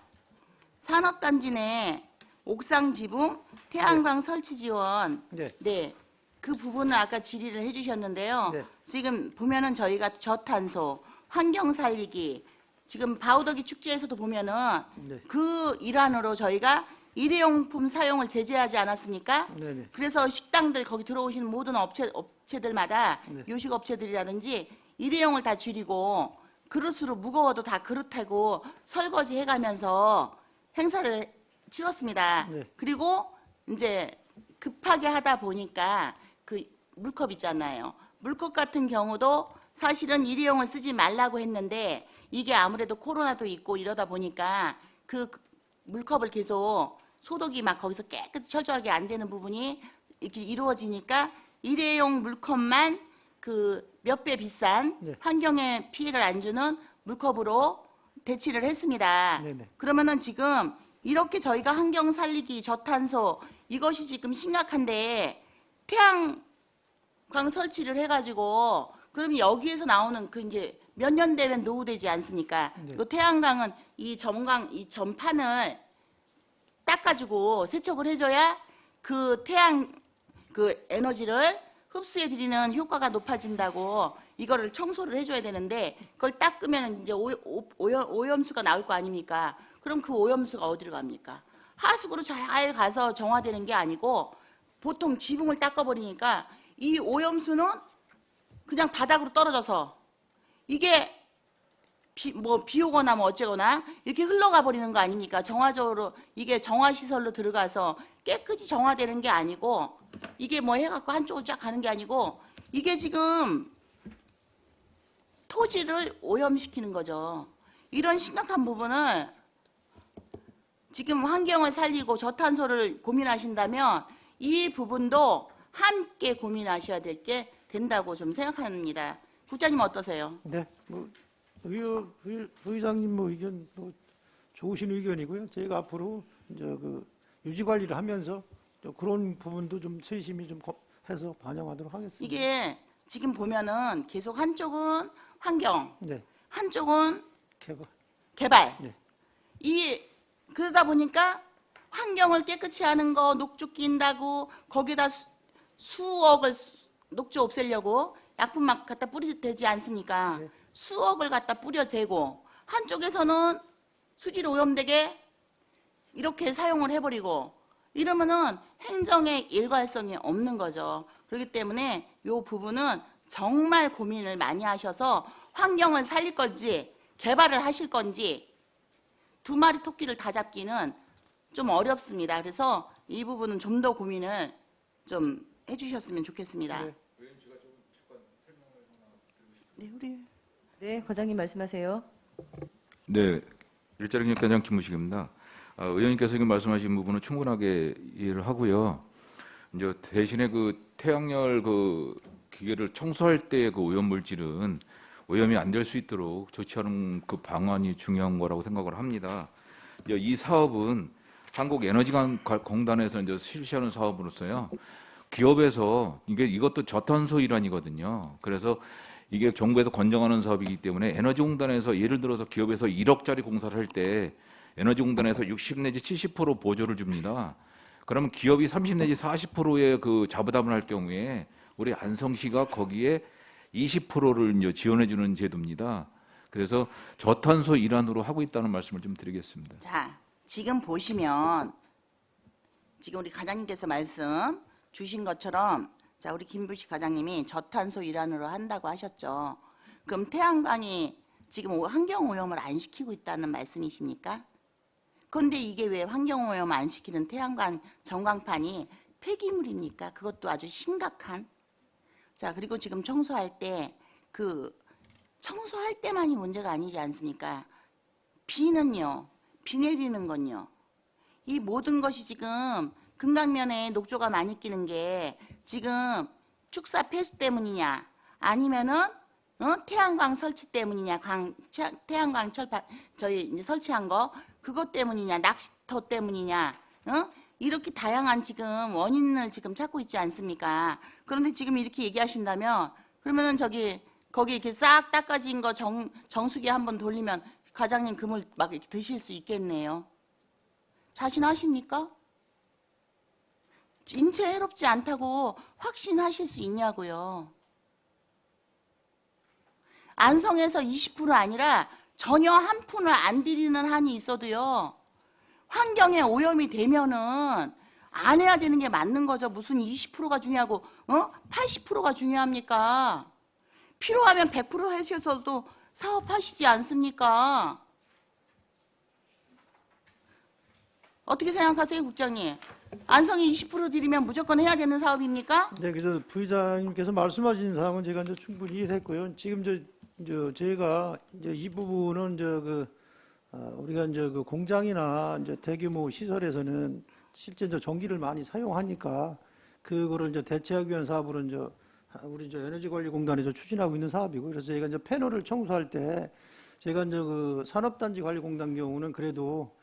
산업단지 내 옥상 지붕 태양광 설치 지원. 네. 네. 그 부분을 아까 질의를 해주셨는데요. 네. 지금 보면은 저희가 저탄소, 환경 살리기, 지금 바우더기 축제에서도 보면은 네. 그 일환으로 저희가 일회용품 사용을 제재하지 않았습니까? 네네. 그래서 식당들 거기 들어오시는 모든 업체들마다 네. 요식업체들이라든지 일회용을 다 줄이고 그릇으로 무거워도 다 그릇하고 설거지 해가면서 행사를 치렀습니다. 네. 그리고 이제 급하게 하다 보니까 그 물컵 있잖아요. 물컵 같은 경우도 사실은 일회용을 쓰지 말라고 했는데 이게 아무래도 코로나도 있고 이러다 보니까 그 물컵을 계속 소독이 막 거기서 깨끗이 철저하게 안 되는 부분이 이렇게 이루어지니까 일회용 물컵만 그 몇 배 비싼 네. 환경에 피해를 안 주는 물컵으로 대치를 했습니다. 네네. 그러면은 지금 이렇게 저희가 환경 살리기, 저탄소 이것이 지금 심각한데 태양광 설치를 해가지고 그럼 여기에서 나오는 그 이제 몇 년 되면 노후되지 않습니까? 네. 이 태양광은 이 전판을 닦아주고 세척을 해줘야 그 태양 그 에너지를 흡수해 드리는 효과가 높아진다고 이거를 청소를 해줘야 되는데 그걸 닦으면 이제 오염수가 나올 거 아닙니까? 그럼 그 오염수가 어디로 갑니까? 하수구로 잘 가서 정화되는 게 아니고 보통 지붕을 닦아버리니까 이 오염수는 그냥 바닥으로 떨어져서 이게 비 오거나 뭐 어쩌거나 이렇게 흘러가 버리는 거 아닙니까? 정화적으로 이게 정화시설로 들어가서 깨끗이 정화되는 게 아니고 이게 뭐 해갖고 한쪽으로 쫙 가는 게 아니고 이게 지금 토지를 오염시키는 거죠. 이런 심각한 부분을 지금 환경을 살리고 저탄소를 고민하신다면 이 부분도 함께 고민하셔야 될 게 된다고 좀 생각합니다. 국장님 어떠세요? 네, 뭐 부의장님 뭐 의견 뭐 좋으신 의견이고요. 저희가 앞으로 이제 그 유지 관리를 하면서 또 그런 부분도 좀 세심히 좀 해서 반영하도록 하겠습니다. 이게 지금 보면은 계속 한쪽은 환경, 네, 한쪽은 개발. 개발. 네. 그러다 보니까 환경을 깨끗이 하는 거 녹조 낀다고 거기다 수억을 녹조 없애려고 약품 막 갖다 뿌려도 되지 않습니까? 네. 수억을 갖다 뿌려대고 한쪽에서는 수질 오염되게 이렇게 사용을 해버리고 이러면은 행정의 일관성이 없는 거죠. 그렇기 때문에 이 부분은 정말 고민을 많이 하셔서 환경을 살릴 건지 개발을 하실 건지 두 마리 토끼를 다 잡기는 좀 어렵습니다. 그래서 이 부분은 좀 더 고민을 좀 해주셨으면 좋겠습니다. 네. 네, 우리 네, 과장님 말씀하세요. 네, 일자리 경력단장 김무식입니다. 의원님께서 지금 말씀하신 부분은 충분하게 이해를 하고요. 이제 대신에 그 태양열 그 기계를 청소할 때의 그 오염 물질은 오염이 안 될 수 있도록 조치하는 그 방안이 중요한 거라고 생각을 합니다. 이제 이 사업은 한국에너지공단에서 이제 실시하는 사업으로서요. 기업에서 이것도 저탄소 일환이거든요. 그래서 이게 정부에서 권장하는 사업이기 때문에 에너지공단에서 예를 들어서 기업에서 1억짜리 공사를 할 때 에너지공단에서 60 내지 70% 보조를 줍니다. 그러면 기업이 30 내지 40%의 그 자부담을 할 경우에 우리 안성시가 거기에 20%를 이제 지원해 주는 제도입니다. 그래서 저탄소 일환으로 하고 있다는 말씀을 좀 드리겠습니다. 자, 지금 보시면 지금 우리 과장님께서 말씀 주신 것처럼 자, 우리 김부식 과장님이 저탄소 일환으로 한다고 하셨죠. 그럼 태양광이 지금 환경오염을 안 시키고 있다는 말씀이십니까? 그런데 이게 왜 환경오염 안 시키는 태양광 전광판이 폐기물입니까? 그것도 아주 심각한. 자, 그리고 지금 청소할 때 그 청소할 때만이 문제가 아니지 않습니까? 비는요, 비 내리는 건요. 이 모든 것이 지금 금강면에 녹조가 많이 끼는 게 지금 축사 폐수 때문이냐, 아니면은 태양광 설치 때문이냐, 태양광 저희 이제 설치한 거 그것 때문이냐, 낚시터 때문이냐, 이렇게 다양한 지금 원인을 지금 찾고 있지 않습니까? 그런데 지금 이렇게 얘기하신다면 그러면은 거기 이렇게 싹 닦아진 거 정수기 한번 돌리면 과장님 그물 막 이렇게 드실 수 있겠네요. 자신하십니까? 인체 해롭지 않다고 확신하실 수 있냐고요. 안성에서 20% 아니라 전혀 한 푼을 안 들이는 한이 있어도요. 환경에 오염이 되면은 안 해야 되는 게 맞는 거죠. 무슨 20%가 중요하고 80%가 중요합니까? 필요하면 100% 하셔서도 사업하시지 않습니까? 어떻게 생각하세요, 국장님? 안성이 20% 들이면 무조건 해야 되는 사업입니까? 네, 그래서 부의장님께서 말씀하신 사항은 제가 이제 충분히 이해를 했고요. 지금 제가 이제 이 부분은 우리가 이제 그 공장이나 이제 대규모 시설에서는 실제 이제 전기를 많이 사용하니까 그거를 이제 대체하기 위한 사업으로 이제 우리 이제 에너지관리공단에서 추진하고 있는 사업이고, 그래서 저희가 이제 패널을 청소할 때 제가 이제 그 산업단지관리공단 경우는 그래도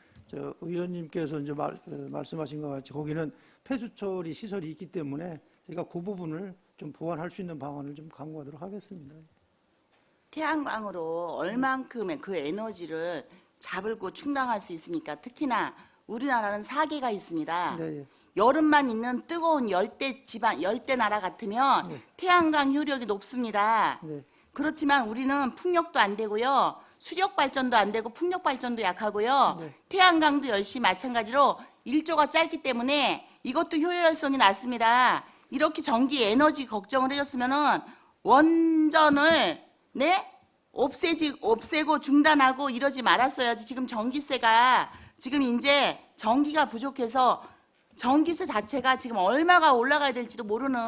의원님께서 이제 말씀하신 것 같이 거기는 폐수처리 시설이 있기 때문에 저희가 그 부분을 좀 보완할 수 있는 방안을 좀 강구하도록 하겠습니다. 태양광으로 얼만큼의 그 에너지를 잡을고 충당할 수 있습니까? 특히나 우리나라는 4개가 있습니다. 네, 예. 여름만 있는 뜨거운 열대 나라 같으면 네. 태양광 효력이 높습니다. 네. 그렇지만 우리는 풍력도 안 되고요. 수력 발전도 안 되고 풍력 발전도 약하고요. 네. 태양광도 역시 마찬가지로 일조가 짧기 때문에 이것도 효율성이 낮습니다. 이렇게 전기 에너지 걱정을 해줬으면은 원전을 없애고 중단하고 이러지 말았어야지. 지금 전기세가 지금 이제 전기가 부족해서 전기세 자체가 지금 얼마가 올라가야 될지도 모르는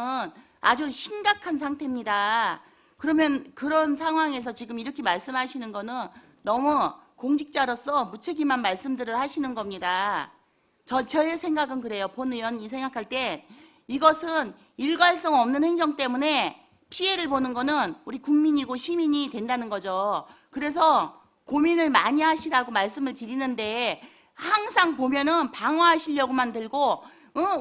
아주 심각한 상태입니다. 그러면 그런 상황에서 지금 이렇게 말씀하시는 거는 너무 공직자로서 무책임한 말씀들을 하시는 겁니다. 저의 생각은 그래요. 본 의원이 생각할 때 이것은 일관성 없는 행정 때문에 피해를 보는 거는 우리 국민이고 시민이 된다는 거죠. 그래서 고민을 많이 하시라고 말씀을 드리는데 항상 보면은 방어하시려고만 들고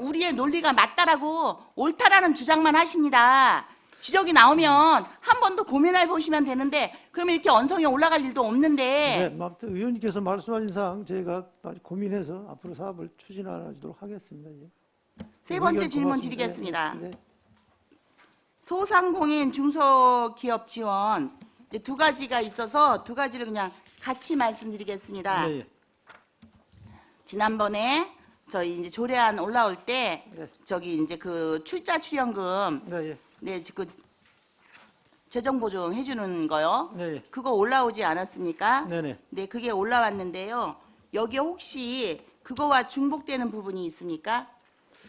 우리의 논리가 맞다라고 옳다라는 주장만 하십니다. 지적이 나오면 한 번 더 고민해 보시면 되는데 그러면 이렇게 언성이 올라갈 일도 없는데. 네, 아무튼 의원님께서 말씀하신 사항 제가 고민해서 앞으로 사업을 추진하도록 하겠습니다. 예. 세 번째 의견 질문 고맙습니다. 드리겠습니다. 네. 소상공인 중소기업 지원 이제 두 가지가 있어서 두 가지를 그냥 같이 말씀드리겠습니다. 네, 예. 지난번에 저희 이제 조례안 올라올 때 네. 저기 이제 그 출자 출연금 네, 예. 네, 그 재정 보증 해주는 거요. 네, 예. 그거 올라오지 않았습니까? 네네. 네, 그게 올라왔는데요. 여기에 혹시 그거와 중복되는 부분이 있습니까?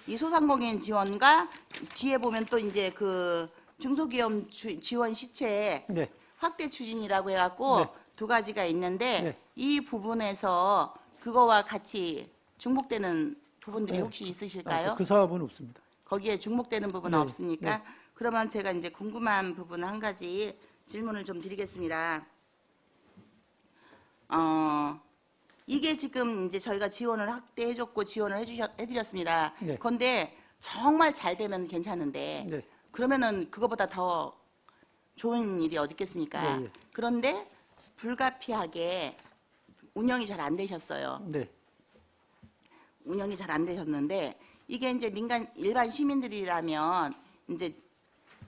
이 소상공인 지원과 뒤에 보면 또 이제 그 중소기업 지원 시체 네. 확대 추진이라고 해갖고 네. 두 가지가 있는데 네. 이 부분에서 그거와 같이 중복되는 부분들이 네. 혹시 있으실까요? 그 사업은 없습니다. 거기에 중복되는 부분은 네, 없습니까? 네. 그러면 제가 이제 궁금한 부분을 한 가지 질문을 좀 드리겠습니다. 이게 지금 이제 저희가 지원을 확대해줬고 지원을 해드렸습니다. 네. 그런데 정말 잘 되면 괜찮은데 네. 그러면은 그거보다 더 좋은 일이 어디 있겠습니까? 네, 예. 그런데 불가피하게 운영이 잘 안 되셨어요. 네. 운영이 잘 안 되셨는데 이게 이제 일반 시민들이라면 이제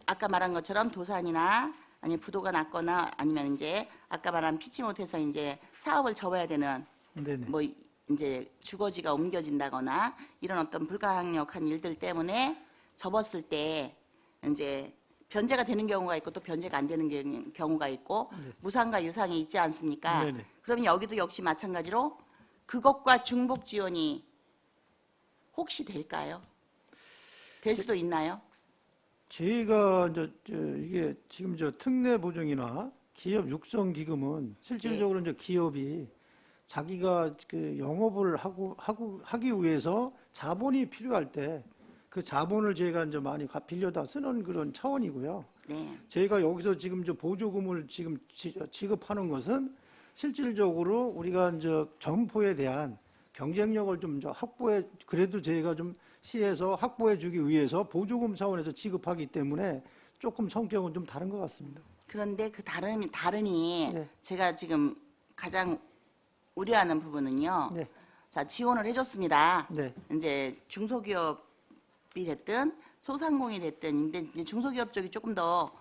아까 말한 것처럼 도산이나 아니면 부도가 났거나 아니면 이제 아까 말한 피치 못해서 이제 사업을 접어야 되는 네네. 뭐 이제 주거지가 옮겨진다거나 이런 어떤 불가항력한 일들 때문에 접었을 때 이제 변제가 되는 경우가 있고 또 변제가 안 되는 경우가 있고 네. 무상과 유상이 있지 않습니까? 네네. 그러면 여기도 역시 마찬가지로 그것과 중복 지원이 혹시 될까요? 될 수도 있나요? 저희가 이제 이게 지금 특례 보증이나 기업 육성 기금은 실질적으로 이제 기업이 자기가 그 영업을 하기 위해서 자본이 필요할 때 그 자본을 저희가 이제 많이 빌려다 쓰는 그런 차원이고요. 네. 저희가 여기서 지금 저 보조금을 지금 지급하는 것은 실질적으로 우리가 이제 점포에 대한 경쟁력을 좀 그래도 저희가 좀 시에서 확보해 주기 위해서 보조금 차원에서 지급하기 때문에 조금 성격은 좀 다른 것 같습니다. 그런데 그 다르니 네. 제가 지금 가장 우려하는 부분은요. 네. 자, 지원을 해줬습니다. 네. 이제 중소기업이 됐든 소상공인이 됐든 근데 이제 중소기업 쪽이 조금 더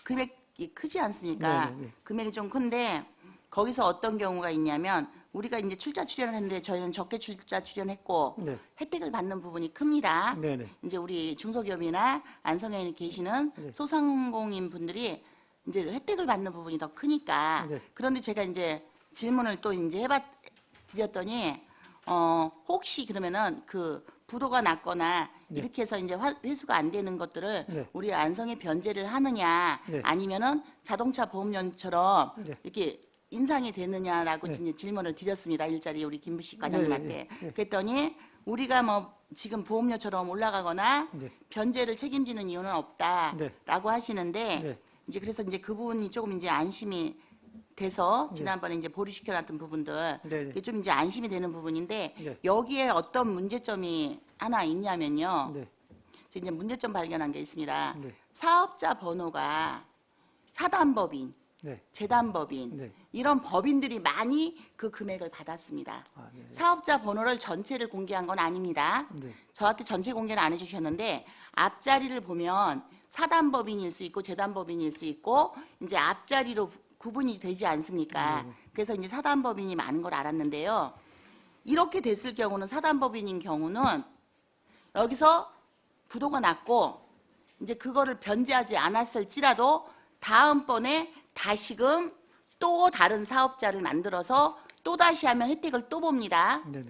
금액이 크지 않습니까? 네, 네, 네. 금액이 좀 큰데 거기서 어떤 경우가 있냐면 우리가 이제 출자 출연을 했는데 저희는 적게 출자 출연했고 네. 혜택을 받는 부분이 큽니다. 네네. 이제 우리 중소기업이나 안성에 계시는 네. 소상공인 분들이 이제 혜택을 받는 부분이 더 크니까. 네. 그런데 제가 이제 질문을 또 이제 드렸더니 혹시 그러면은 그 부도가 났거나 네. 이렇게 해서 이제 회수가 안 되는 것들을 네. 우리 안성에 변제를 하느냐 네. 아니면은 자동차 보험료처럼 네. 이렇게 인상이 되느냐라고 네. 이제 질문을 드렸습니다. 일자리 우리 김부식 과장님한테. 네, 네, 네. 그랬더니 우리가 뭐 지금 보험료처럼 올라가거나 네. 변제를 책임지는 이유는 없다라고 네. 하시는데 네. 이제 그래서 이제 그 부분이 조금 이제 안심이 돼서 네. 지난번에 이제 보류시켜놨던 부분들 네, 네. 그게 좀 이제 안심이 되는 부분인데 네. 여기에 어떤 문제점이 하나 있냐면요. 네. 저 이제 문제점 발견한 게 있습니다. 네. 사업자 번호가 사단법인, 네. 재단법인 네. 이런 법인들이 많이 그 금액을 받았습니다. 아, 네. 사업자 번호를 전체를 공개한 건 아닙니다. 네. 저한테 전체 공개를 안 해주셨는데 앞자리를 보면 사단법인일 수 있고 재단법인일 수 있고 이제 앞자리로 구분이 되지 않습니까? 그래서 이제 사단법인이 많은 걸 알았는데요. 이렇게 됐을 경우는 사단법인인 경우는 여기서 부도가 났고 이제 그거를 변제하지 않았을지라도 다음번에 다시금 또 다른 사업자를 만들어서 또 다시 하면 혜택을 또 봅니다. 네네.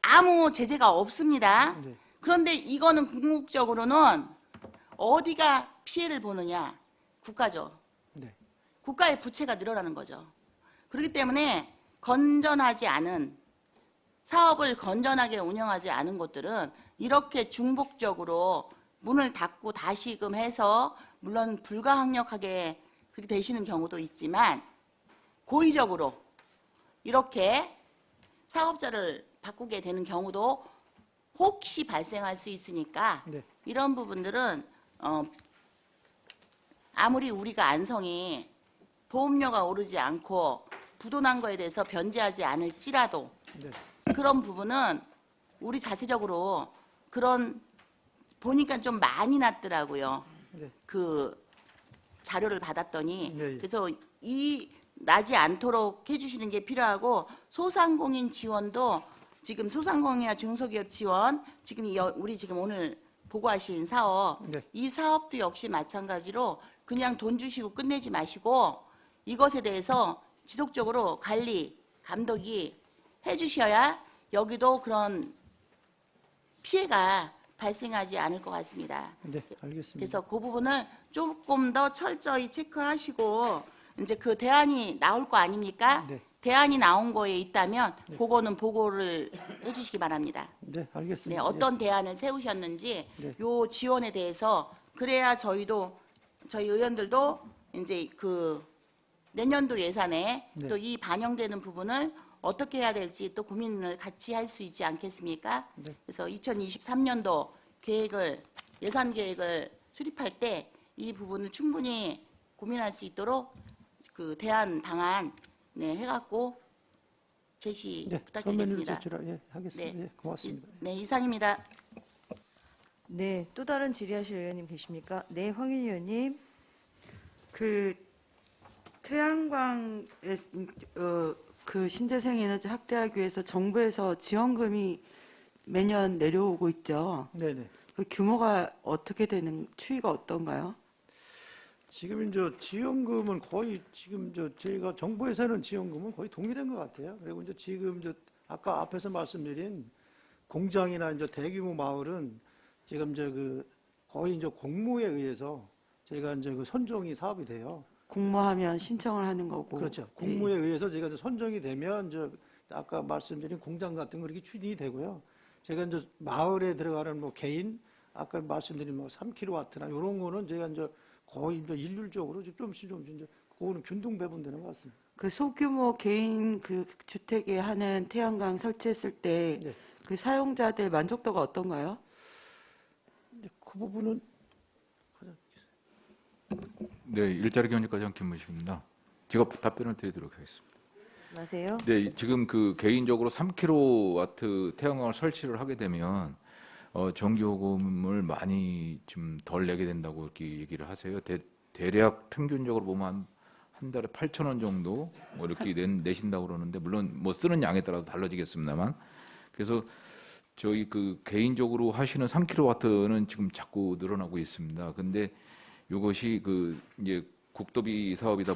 아무 제재가 없습니다. 네. 그런데 이거는 궁극적으로는 어디가 피해를 보느냐? 국가죠. 네. 국가의 부채가 늘어나는 거죠. 그렇기 때문에 건전하지 않은 사업을 건전하게 운영하지 않은 곳들은 이렇게 중복적으로 문을 닫고 다시금 해서 물론 불가항력하게 그렇게 되시는 경우도 있지만 고의적으로 이렇게 사업자를 바꾸게 되는 경우도 혹시 발생할 수 있으니까 네. 이런 부분들은 아무리 우리가 안성이 보험료가 오르지 않고 부도난 거에 대해서 변제하지 않을지라도 네. 그런 부분은 우리 자체적으로 그런 보니까 좀 많이 났더라고요. 네. 그 자료를 받았더니 네, 예. 그래서 이 나지 않도록 해주시는 게 필요하고 소상공인 지원도 지금 소상공인이나 중소기업 지원 지금 우리 지금 오늘 보고하신 사업 네. 이 사업도 역시 마찬가지로 그냥 돈 주시고 끝내지 마시고 이것에 대해서 지속적으로 관리 감독이 해주셔야 여기도 그런 피해가 발생하지 않을 것 같습니다. 네, 알겠습니다. 그래서 그 부분을 조금 더 철저히 체크하시고 이제 그 대안이 나올 거 아닙니까? 네. 대안이 나온 거에 있다면 그거는 보고를 해주시기 바랍니다. 네, 네, 알겠습니다. 어떤 대안을 세우셨는지 네. 요 지원에 대해서 그래야 저희 의원들도 이제 그 내년도 예산에 네. 또 이 반영되는 부분을 어떻게 해야 될지 또 고민을 같이 할 수 있지 않겠습니까? 네. 그래서 2023년도 예산 계획을 수립할 때 이 부분을 충분히 고민할 수 있도록 그 대안 방안 해갖고 제시 네, 부탁드리겠습니다. 설명해 주시라. 예, 하겠습니다. 네. 예, 고맙습니다. 네, 이상입니다. 네, 또 다른 질의하실 의원님 계십니까? 네, 황윤 의원님. 그 태양광 그 신재생 에너지 확대하기 위해서 정부에서 지원금이 매년 내려오고 있죠. 네네. 그 규모가 어떻게 되는 추이가 어떤가요? 지금 이제 지원금은 거의 지금 저희가 정부에서는 지원금은 거의 동일한 것 같아요. 그리고 이제 지금 아까 앞에서 말씀드린 공장이나 이제 대규모 마을은 지금 거의 이제 공모에 의해서 저희가 이제 그 선정이 사업이 돼요. 공모하면 신청을 하는 거고. 그렇죠. 예. 공모에 의해서 제가 이제 선정이 되면 아까 말씀드린 공장 같은 거 이렇게 추진이 되고요. 제가 이제 마을에 들어가는 뭐 개인 아까 말씀드린 뭐 3kW나 이런 거는 제가 이제 거의 이제 일률적으로 조금씩 이제 그거는 균등 배분되는 것 같습니다. 그 소규모 개인 그 주택에 하는 태양광 설치했을 때 네. 그 사용자들 만족도가 어떤가요? 이제 그 부분은 네, 일자리 경제과장 김문식입니다. 제가 답변을 드리도록 하겠습니다. 말씀하세요. 네, 지금 그 개인적으로 3kW 태양광을 설치를 하게 되면 전기요금을 많이 좀 덜 내게 된다고 이렇게 얘기를 하세요. 대략 평균적으로 보면 한 달에 8,000원 정도 뭐 이렇게 내신다고 그러는데 물론 뭐 쓰는 양에 따라서 달라지겠습니다만 그래서 저희 그 개인적으로 하시는 3kW는 지금 자꾸 늘어나고 있습니다. 근데 이것이 그 이제 국도비 사업이다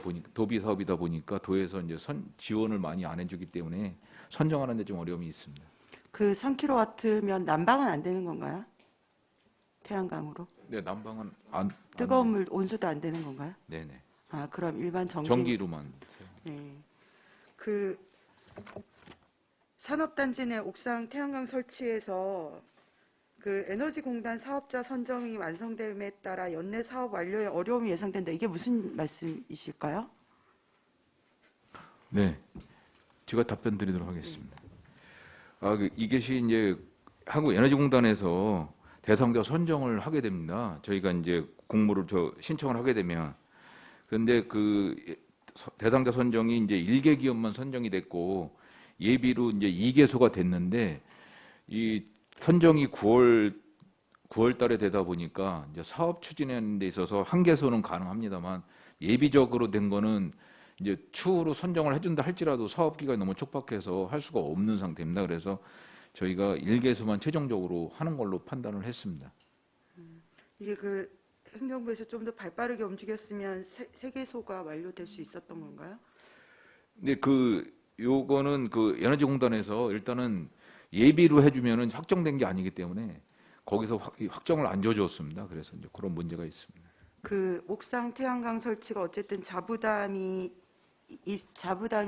보니까 도에서 이제 지원을 많이 안 해주기 때문에 선정하는 데 좀 어려움이 있습니다. 그 3kW면 난방은 안 되는 건가요? 태양광으로? 네, 난방은 안 뜨거운 물 온수도 안 되는 건가요? 네네. 아, 그럼 일반 전기로만. 네. 그 산업단지 내 옥상 태양광 설치에서 그 에너지공단 사업자 선정이 완성됨에 따라 연내 사업 완료에 어려움이 예상된다. 이게 무슨 말씀이실까요? 네, 제가 답변 드리도록 하겠습니다. 이것이 이제 한국에너지공단에서 대상자 선정을 하게 됩니다. 저희가 이제 공모를 신청을 하게 되면 그런데 그 대상자 선정이 이제 1개 기업만 선정이 됐고 예비로 이제 2개소가 됐는데 이 선정이 9월 달에 되다 보니까 이제 사업 추진하는 데 있어서 1개소는 가능합니다만 예비적으로 된 거는 이제 추후로 선정을 해준다 할지라도 사업 기간이 너무 촉박해서 할 수가 없는 상태입니다. 그래서 저희가 1개소만 최종적으로 하는 걸로 판단을 했습니다. 이게 그 행정부에서 좀 더 발빠르게 움직였으면 세 개소가 완료될 수 있었던 건가요? 근데 요거는 그 에너지공단에서 일단은 예비로 해주면은 확정된 게 아니기 때문에 거기서 확정을 안 줘줬습니다. 그래서 이제 그런 문제가 있습니다. 그 옥상 태양광 설치가 어쨌든 자부담이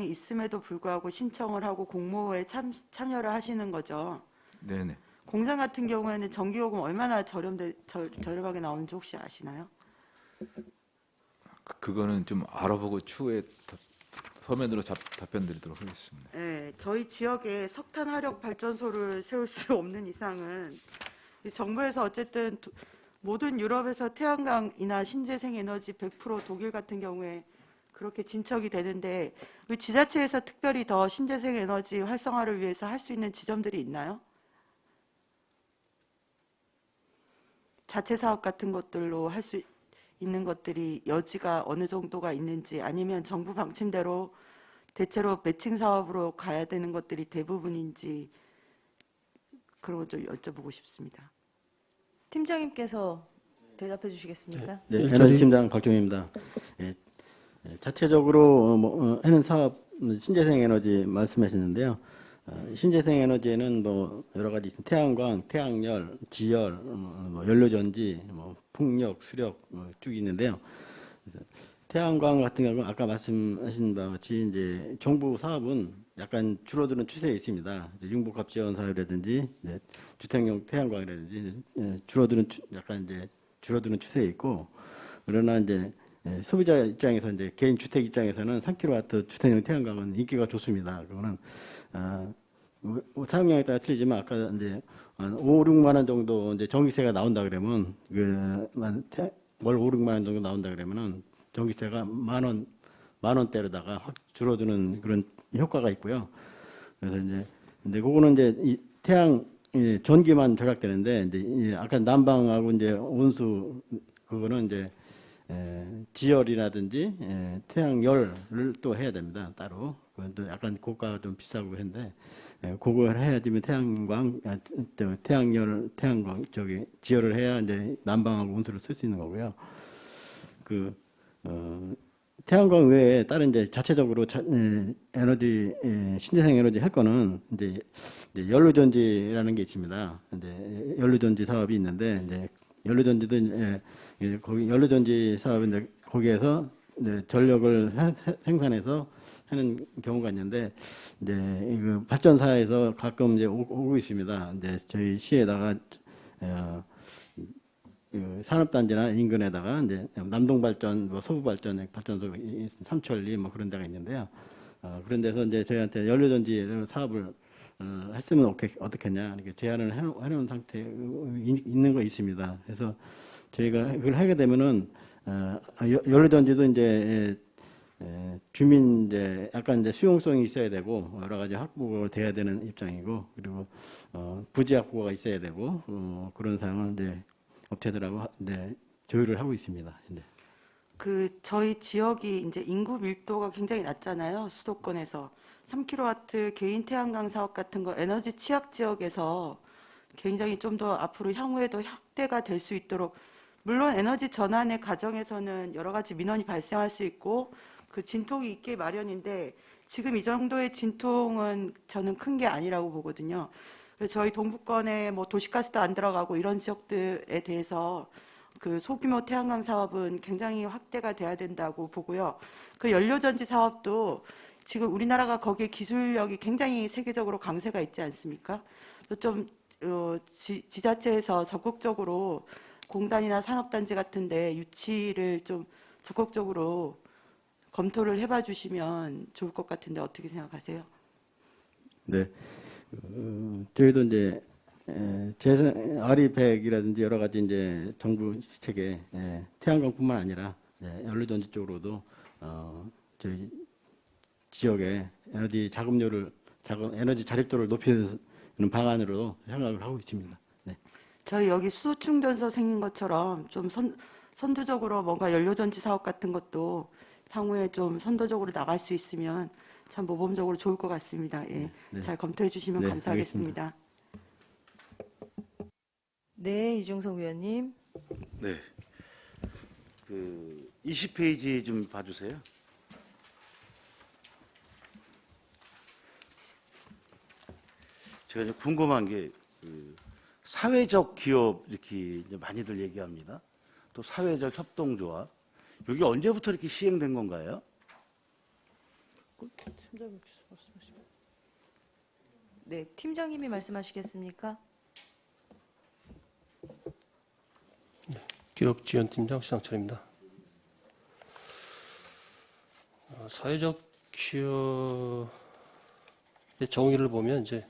있음에도 불구하고 신청을 하고 공모에 참여를 하시는 거죠. 네네. 공장 같은 경우에는 전기요금 얼마나 저렴하게 나오는지 혹시 아시나요? 그거는 좀 알아보고 추후에 서면으로 답변 드리도록 하겠습니다. 네, 저희 지역에 석탄 화력 발전소를 세울 수 없는 이상은 이 정부에서 어쨌든 모든 유럽에서 태양광이나 신재생 에너지 100% 독일 같은 경우에 그렇게 진척이 되는데 우리 지자체에서 특별히 더 신재생 에너지 활성화를 위해서 할 수 있는 지점들이 있나요? 자체 사업 같은 것들로 할 수 있는 것들이 여지가 어느 정도가 있는지 아니면 정부 방침대로 대체로 매칭 사업으로 가야 되는 것들이 대부분인지 그런 거 좀 여쭤보고 싶습니다. 팀장님께서 대답해 주시겠습니까? 네, 일자리- 에너지팀장 박종입니다. 자체적으로 하는 사업 신재생 에너지 말씀하시는데요. 신재생 에너지에는 뭐 여러 가지 있습니다. 태양광, 태양열, 지열, 뭐 연료전지, 뭐 풍력, 수력 쭉 있는데요. 태양광 같은 경우는 아까 말씀하신 바와 같이 이제 정부 사업은 약간 줄어드는 추세에 있습니다. 융복합 지원 사업이라든지 주택용 태양광이라든지 약간 이제 줄어드는 추세에 있고 그러나 이제 소비자 입장에서 이제 개인 주택 입장에서는 3kW 주택용 태양광은 인기가 좋습니다. 그거는 사용량에 따라 틀리지만 아까 이제 한 5, 6만 원 정도 이제 전기세가 나온다 그러면 월 5, 6만 원 정도 나온다 그러면은 전기세가 만 원대로다가 확 줄어드는 그런 효과가 있고요. 그래서 이제 근데 그거는 이제 이 전기만 절약되는데 이제 아까 난방하고 이제 온수 그거는 이제 지열이라든지 태양열을 또 해야 됩니다. 따로. 그건 또 약간 고가가 좀 비싸고 그런데 그걸 해야 되면 태양광 지열을 해야 이제 난방하고 온수를 쓸 수 있는 거고요. 태양광 외에 다른 이제 자체적으로 에너지 신재생 에너지 할 거는 이제 연료전지라는 게 있습니다. 이제 연료전지 사업이 있는데 이제 연료전지도 거기 연료전지 사업인데 거기에서 이제 전력을 생산해서 하는 경우가 있는데 이제 그 발전사에서 가끔 이제 오고 있습니다. 이제 저희 시에다가 그 산업단지나 인근에다가 이제 남동발전, 뭐 서부발전 발전소, 삼천리 뭐 그런 데가 있는데요. 그런 데서 이제 저희한테 연료전지 사업을 했으면 어떻겠냐 이렇게 제안을 해놓은 상태에 있는 거 있습니다. 그래서 저희가 그걸 하게 되면은 연료전지도 이제 주민 이제 약간 이제 수용성이 있어야 되고 여러 가지 확보가 돼야 되는 입장이고 그리고 부지 확보가 있어야 되고 그런 상황을 이제 업체들하고 이제 조율을 하고 있습니다. 네. 그 저희 지역이 이제 인구 밀도가 굉장히 낮잖아요. 수도권에서 3kW 개인 태양광 사업 같은 거 에너지 취약 지역에서 굉장히 좀 더 앞으로 향후에도 확대가 될 수 있도록 물론 에너지 전환의 과정에서는 여러 가지 민원이 발생할 수 있고 그 진통이 있게 마련인데 지금 이 정도의 진통은 저는 큰 게 아니라고 보거든요. 그래서 저희 동부권에 뭐 도시가스도 안 들어가고 이런 지역들에 대해서 그 소규모 태양광 사업은 굉장히 확대가 돼야 된다고 보고요. 그 연료전지 사업도 지금 우리나라가 거기에 기술력이 굉장히 세계적으로 강세가 있지 않습니까? 좀 지자체에서 적극적으로 공단이나 산업단지 같은데 유치를 좀 적극적으로 검토를 해봐 주시면 좋을 것 같은데 어떻게 생각하세요? 네. 저희도 이제 RE100이라든지 여러 가지 이제 정부 시책에 태양광뿐만 아니라 연료전지 쪽으로도 저희 지역의 에너지 에너지 자립도를 높이는 방안으로 생각을 하고 있습니다. 네. 저희 여기 수충전소 생긴 것처럼 좀 선두적으로 뭔가 연료전지 사업 같은 것도 향후에 좀 선도적으로 나갈 수 있으면 참 모범적으로 좋을 것 같습니다. 예. 네. 잘 검토해 주시면 네, 감사하겠습니다. 네, 이중석 위원님. 네. 그 20페이지 좀 봐주세요. 제가 이제 궁금한 게 그 사회적 기업 이렇게 이제 많이들 얘기합니다. 또 사회적 협동조합 여기 언제부터 이렇게 시행된 건가요? 네, 팀장님이 말씀하시겠습니까? 기록지원팀장 시상철입니다. 사회적 기업의 정의를 보면 이제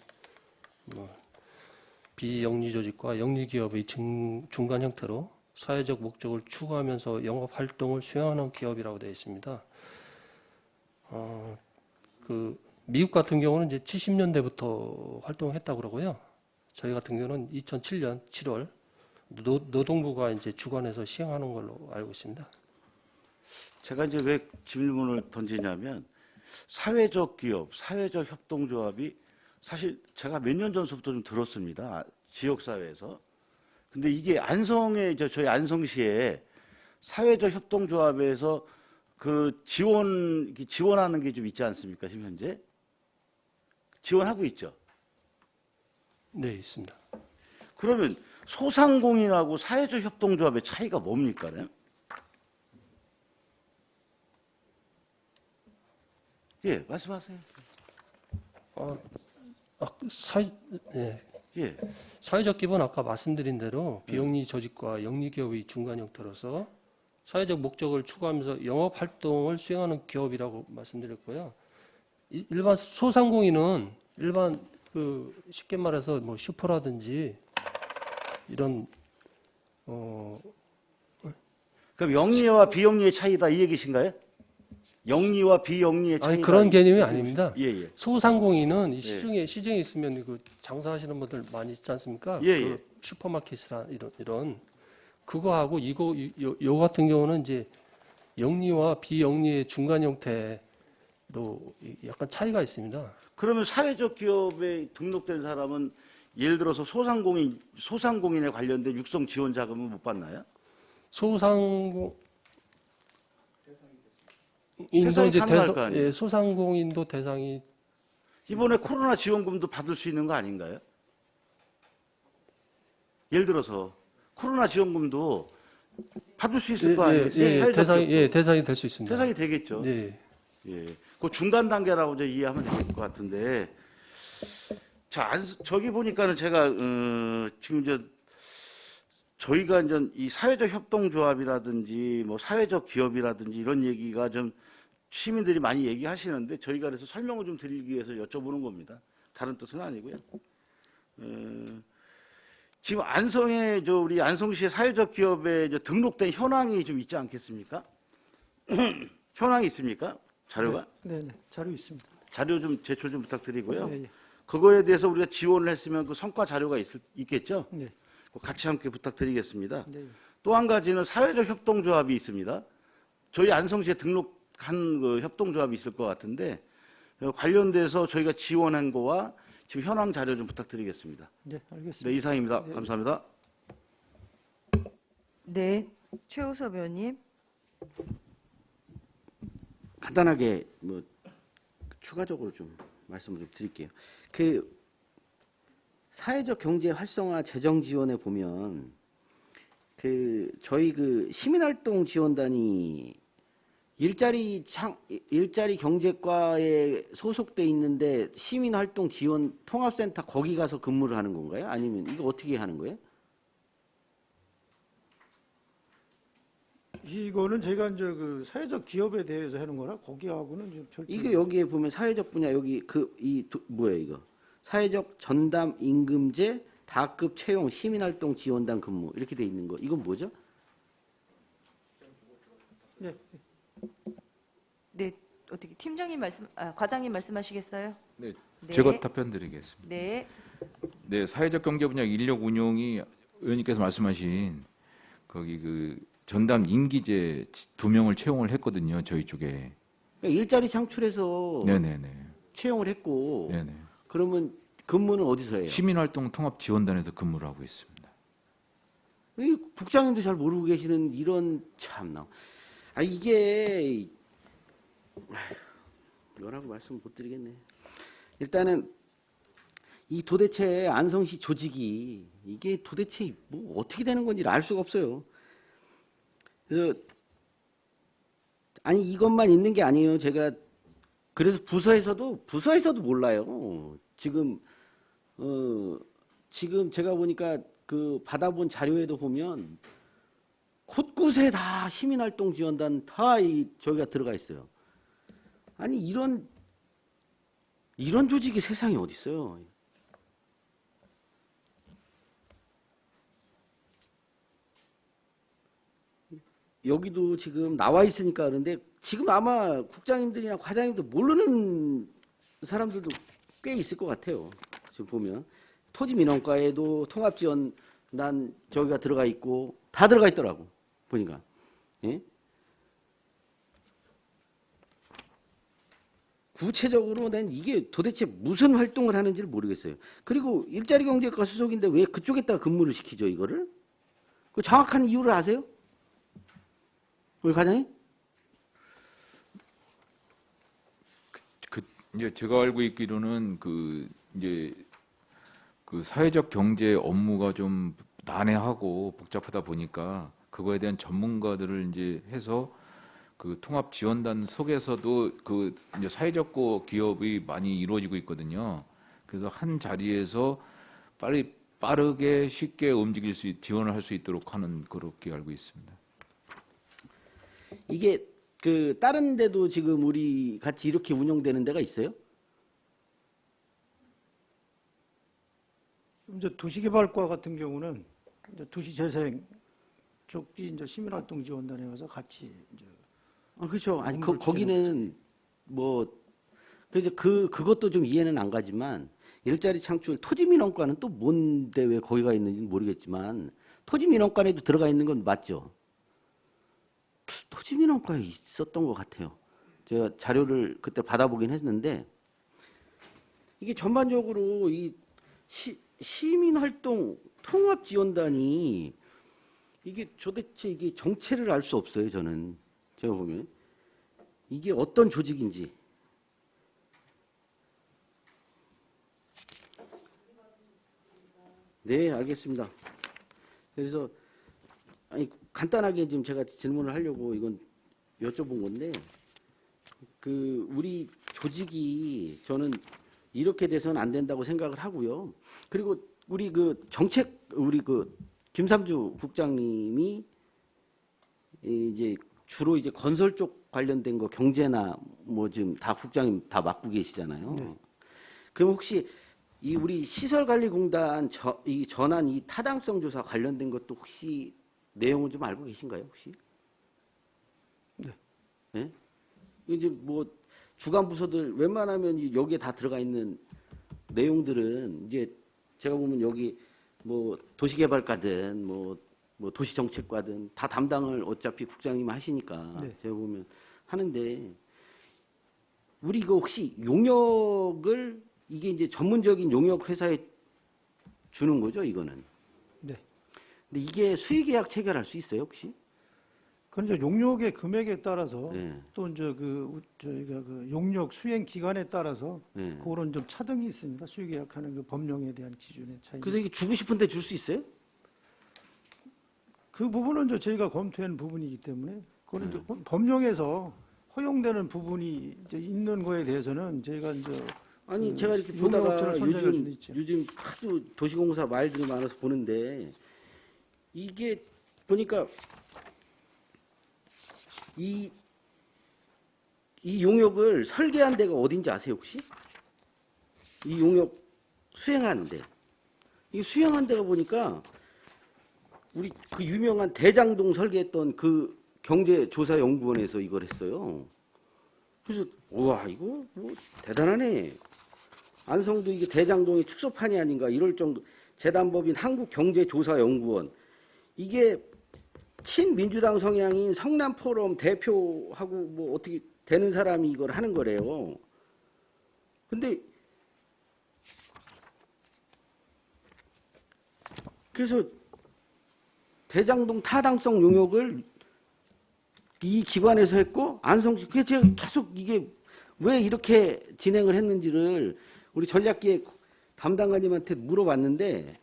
비영리 조직과 영리 기업의 중간 형태로 사회적 목적을 추구하면서 영업 활동을 수행하는 기업이라고 되어 있습니다. 그 미국 같은 경우는 이제 70년대부터 활동했다고 그러고요. 저희 같은 경우는 2007년 7월 노동부가 이제 주관해서 시행하는 걸로 알고 있습니다. 제가 이제 왜 질문을 던지냐면 사회적 기업, 사회적 협동조합이 사실 제가 몇 년 전부터 좀 들었습니다. 지역사회에서. 근데 이게 저희 안성시에 사회적 협동조합에서 그 지원하는 게 좀 있지 않습니까? 지금 현재? 지원하고 있죠? 네, 있습니다. 그러면 소상공인하고 사회적 협동조합의 차이가 뭡니까? 예, 말씀하세요. 예. 사회적 기업은 아까 말씀드린 대로 비영리 조직과 영리 기업의 중간 형태로서 사회적 목적을 추구하면서 영업 활동을 수행하는 기업이라고 말씀드렸고요. 일반 소상공인은 쉽게 말해서 뭐 슈퍼라든지 이런 그럼 영리와 비영리의 차이다 이 얘기신가요? 영리와 비영리의 차이다. 아니, 그런 개념이 아닙니다. 예. 소상공인은 이 시중에 있으면 그 장사하시는 분들 많이 있지 않습니까? 예. 그 슈퍼마켓이나 이런 그거하고 요 같은 경우는 이제 영리와 비영리의 중간 형태로 약간 차이가 있습니다. 그러면 사회적 기업에 등록된 사람은 예를 들어서 소상공인에 관련된 육성 지원 자금은 못 받나요? 소상공인도 대상이 이번에 코로나 지원금도 받을 수 있는 거 아닌가요? 예를 들어서 코로나 지원금도 받을 수 있을 거 아니겠어요? 사회적 대상이 기업도. 대상이 될 수 있습니다. 대상이 되겠죠. 네. 예, 그 중간 단계라고 이제 이해하면 될 것 같은데, 자, 저기 보니까는 제가 지금 이제 저희가 이제 이 사회적 협동조합이라든지 뭐 사회적 기업이라든지 이런 얘기가 좀 시민들이 많이 얘기하시는데 저희가 그래서 설명을 좀 드리기 위해서 여쭤보는 겁니다. 다른 뜻은 아니고요. 지금 안성에 우리 안성시의 사회적 기업에 이제 등록된 현황이 좀 있지 않겠습니까? 현황이 있습니까? 자료가? 네, 자료 있습니다. 자료 좀 제출 좀 부탁드리고요. 네, 예. 그거에 대해서 우리가 지원을 했으면 그 성과 자료가 있겠죠? 네. 같이 함께 부탁드리겠습니다. 네. 또 한 가지는 사회적 협동조합이 있습니다. 저희 안성시에 등록한 그 협동조합이 있을 것 같은데 관련돼서 저희가 지원한 거와 지금 현황 자료 좀 부탁드리겠습니다. 네, 알겠습니다. 네, 이상입니다. 감사합니다. 네, 최우섭 의원님. 간단하게 뭐 추가적으로 좀 말씀을 좀 드릴게요. 그 사회적 경제 활성화 재정 지원에 보면 그 저희 그 시민활동 지원단이 일자리 경제과에 소속돼 있는데 시민활동 지원 통합센터 거기 가서 근무를 하는 건가요? 아니면 이거 어떻게 하는 거예요? 이거는 제가 이제 그 사회적 기업에 대해서 하는 거라 거기하고는 좀 별도. 이게 여기에 보면 사회적 분야 여기 뭐야 이거 사회적 전담 임금제 다급 채용 시민활동 지원단 근무 이렇게 돼 있는 거 이건 뭐죠? 네. 네, 어떻게 팀장님 과장님 말씀하시겠어요? 네, 네. 제가 답변드리겠습니다. 네, 네, 사회적 경제 분야 인력 운용이 의원님께서 말씀하신 거기 그 전담 임기제 2명을 채용을 했거든요, 저희 쪽에. 그러니까 일자리 창출해서 네네네. 채용을 했고 네네. 그러면 근무는 어디서 해요? 시민활동 통합 지원단에서 근무를 하고 있습니다. 이 국장님도 잘 모르고 계시는 이런 참나. 이게 뭐라고 말씀 못 드리겠네. 일단은 이 도대체 안성시 조직이 이게 도대체 뭐 어떻게 되는 건지 알 수가 없어요. 그래서 아니 이것만 있는 게 아니에요. 제가 그래서 부서에서도 몰라요. 지금 제가 보니까 그 받아본 자료에도 보면 곳곳에 다 시민활동 지원단 다 저기가 들어가 있어요. 아니 이런 조직이 세상에 어디 있어요? 여기도 지금 나와 있으니까 그런데 지금 아마 국장님들이나 과장님들 모르는 사람들도 꽤 있을 것 같아요. 지금 보면 토지민원과에도 통합지원단 저기가 들어가 있고 다 들어가 있더라고 보니까. 예? 구체적으로 난 이게 도대체 무슨 활동을 하는지를 모르겠어요. 그리고 일자리경제과 수속인데 왜 그쪽에다가 근무를 시키죠 이거를? 그 정확한 이유를 아세요? 우리 과장님? 이제 제가 알고 있기로는 이제 사회적 경제 업무가 좀 난해하고 복잡하다 보니까 그거에 대한 전문가들을 이제 해서 그 통합 지원단 속에서도 이제 사회적 기업이 많이 이루어지고 있거든요. 그래서 한 자리에서 빠르게 쉽게 지원을 할 수 있도록 하는 그렇게 알고 있습니다. 이게 그 다른 데도 지금 우리 같이 이렇게 운영되는 데가 있어요? 이제 도시개발과 같은 경우는 이제 도시재생 쪽이 이제 시민활동지원단에 가서 같이 이제. 그렇죠. 아니 업무를 거기는 뭐 그래서 그것도 좀 이해는 안 가지만 일자리 창출 토지민원과는 또 뭔데 왜 거기가 있는지는 모르겠지만 토지민원과에도 들어가 있는 건 맞죠. 토지민원과에 있었던 것 같아요. 제가 자료를 그때 받아보긴 했는데 이게 전반적으로 이 시민활동 통합지원단이 이게 도대체 이게 정체를 알 수 없어요. 저는 제가 보면 이게 어떤 조직인지. 네, 알겠습니다. 그래서 아니 간단하게 지금 제가 질문을 하려고 이건 여쭤본 건데 그 우리 조직이 저는 이렇게 돼서는 안 된다고 생각을 하고요. 그리고 우리 그 정책 우리 그 김삼주 국장님이 이제 주로 이제 건설 쪽 관련된 거 경제나 뭐 지금 다 국장님 다 맡고 계시잖아요. 네. 그럼 혹시 이 우리 시설관리공단 이 전환 이 타당성 조사 관련된 것도 혹시 내용을 좀 알고 계신가요, 혹시? 네. 네? 이제 뭐 주간 부서들 웬만하면 여기에 다 들어가 있는 내용들은 이제 제가 보면 여기 뭐 도시개발과든 뭐 도시정책과든 다 담당을 어차피 국장님 하시니까 네. 제가 보면 하는데 우리 이거 혹시 용역을 이게 이제 전문적인 용역 회사에 주는 거죠, 이거는? 네. 근데 이게 수의계약 체결할 수 있어요, 혹시? 그건 이제 용역의 금액에 따라서 네. 또 이제 저희가 그 용역 수행 기간에 따라서 네. 그런 좀 차등이 있습니다. 수의계약하는 그 법령에 대한 기준의 차이. 그래서 이게 주고 싶은데 줄 수 있어요? 그 부분은 이제 저희가 검토한 부분이기 때문에 그거는 이제 법령에서 허용되는 부분이 이제 있는 거에 대해서는 저희가 이제 아니 그 제가 이렇게 용역업체를 보다가 선정할 수는 있죠. 요즘 하도 도시공사 말들이 많아서 보는데 이게 보니까 이 용역을 설계한 데가 어딘지 아세요 혹시? 이 용역 수행하는데 이 수행한 데가 보니까 우리 그 유명한 대장동 설계했던 그 경제조사연구원에서 이걸 했어요. 그래서 우와 이거 뭐 대단하네. 안성도 이게 대장동의 축소판이 아닌가 이럴 정도. 재단법인 한국경제조사연구원 이게 친민주당 성향인 성남포럼 대표하고 뭐 어떻게 되는 사람이 이걸 하는 거래요. 근데 그래서 대장동 타당성 용역을 이 기관에서 했고 안성시 그래서 제가 계속 이게 왜 이렇게 진행을 했는지를 우리 전략기획 담당관님한테 물어봤는데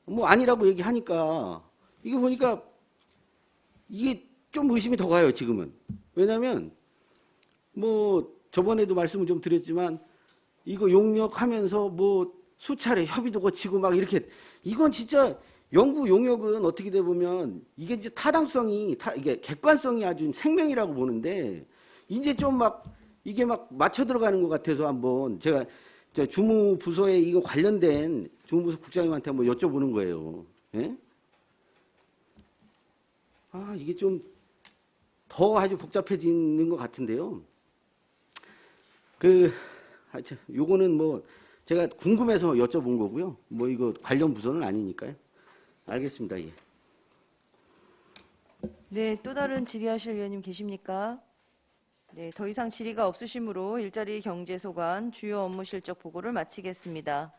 뭐 아니라고 얘기하니까 이거 보니까 이게 좀 의심이 더 가요 지금은. 왜냐하면 뭐 저번에도 말씀을 좀 드렸지만 이거 용역하면서 뭐 수차례 협의도 거치고 막 이렇게 이건 진짜 영구 용역은 어떻게 돼 보면 이게 이제 타당성이 이게 객관성이 아주 생명이라고 보는데 이제 좀 막 이게 막 맞춰 들어가는 것 같아서 한번 제가 주무부서에 이거 관련된 주무부서 국장님한테 한번 여쭤보는 거예요. 예? 아 이게 좀 더 아주 복잡해지는 것 같은데요. 요거는 뭐 제가 궁금해서 여쭤본 거고요. 뭐 이거 관련 부서는 아니니까요. 알겠습니다. 예. 네, 또 다른 질의하실 위원님 계십니까? 네, 더 이상 질의가 없으시므로 일자리 경제소관 주요 업무 실적 보고를 마치겠습니다.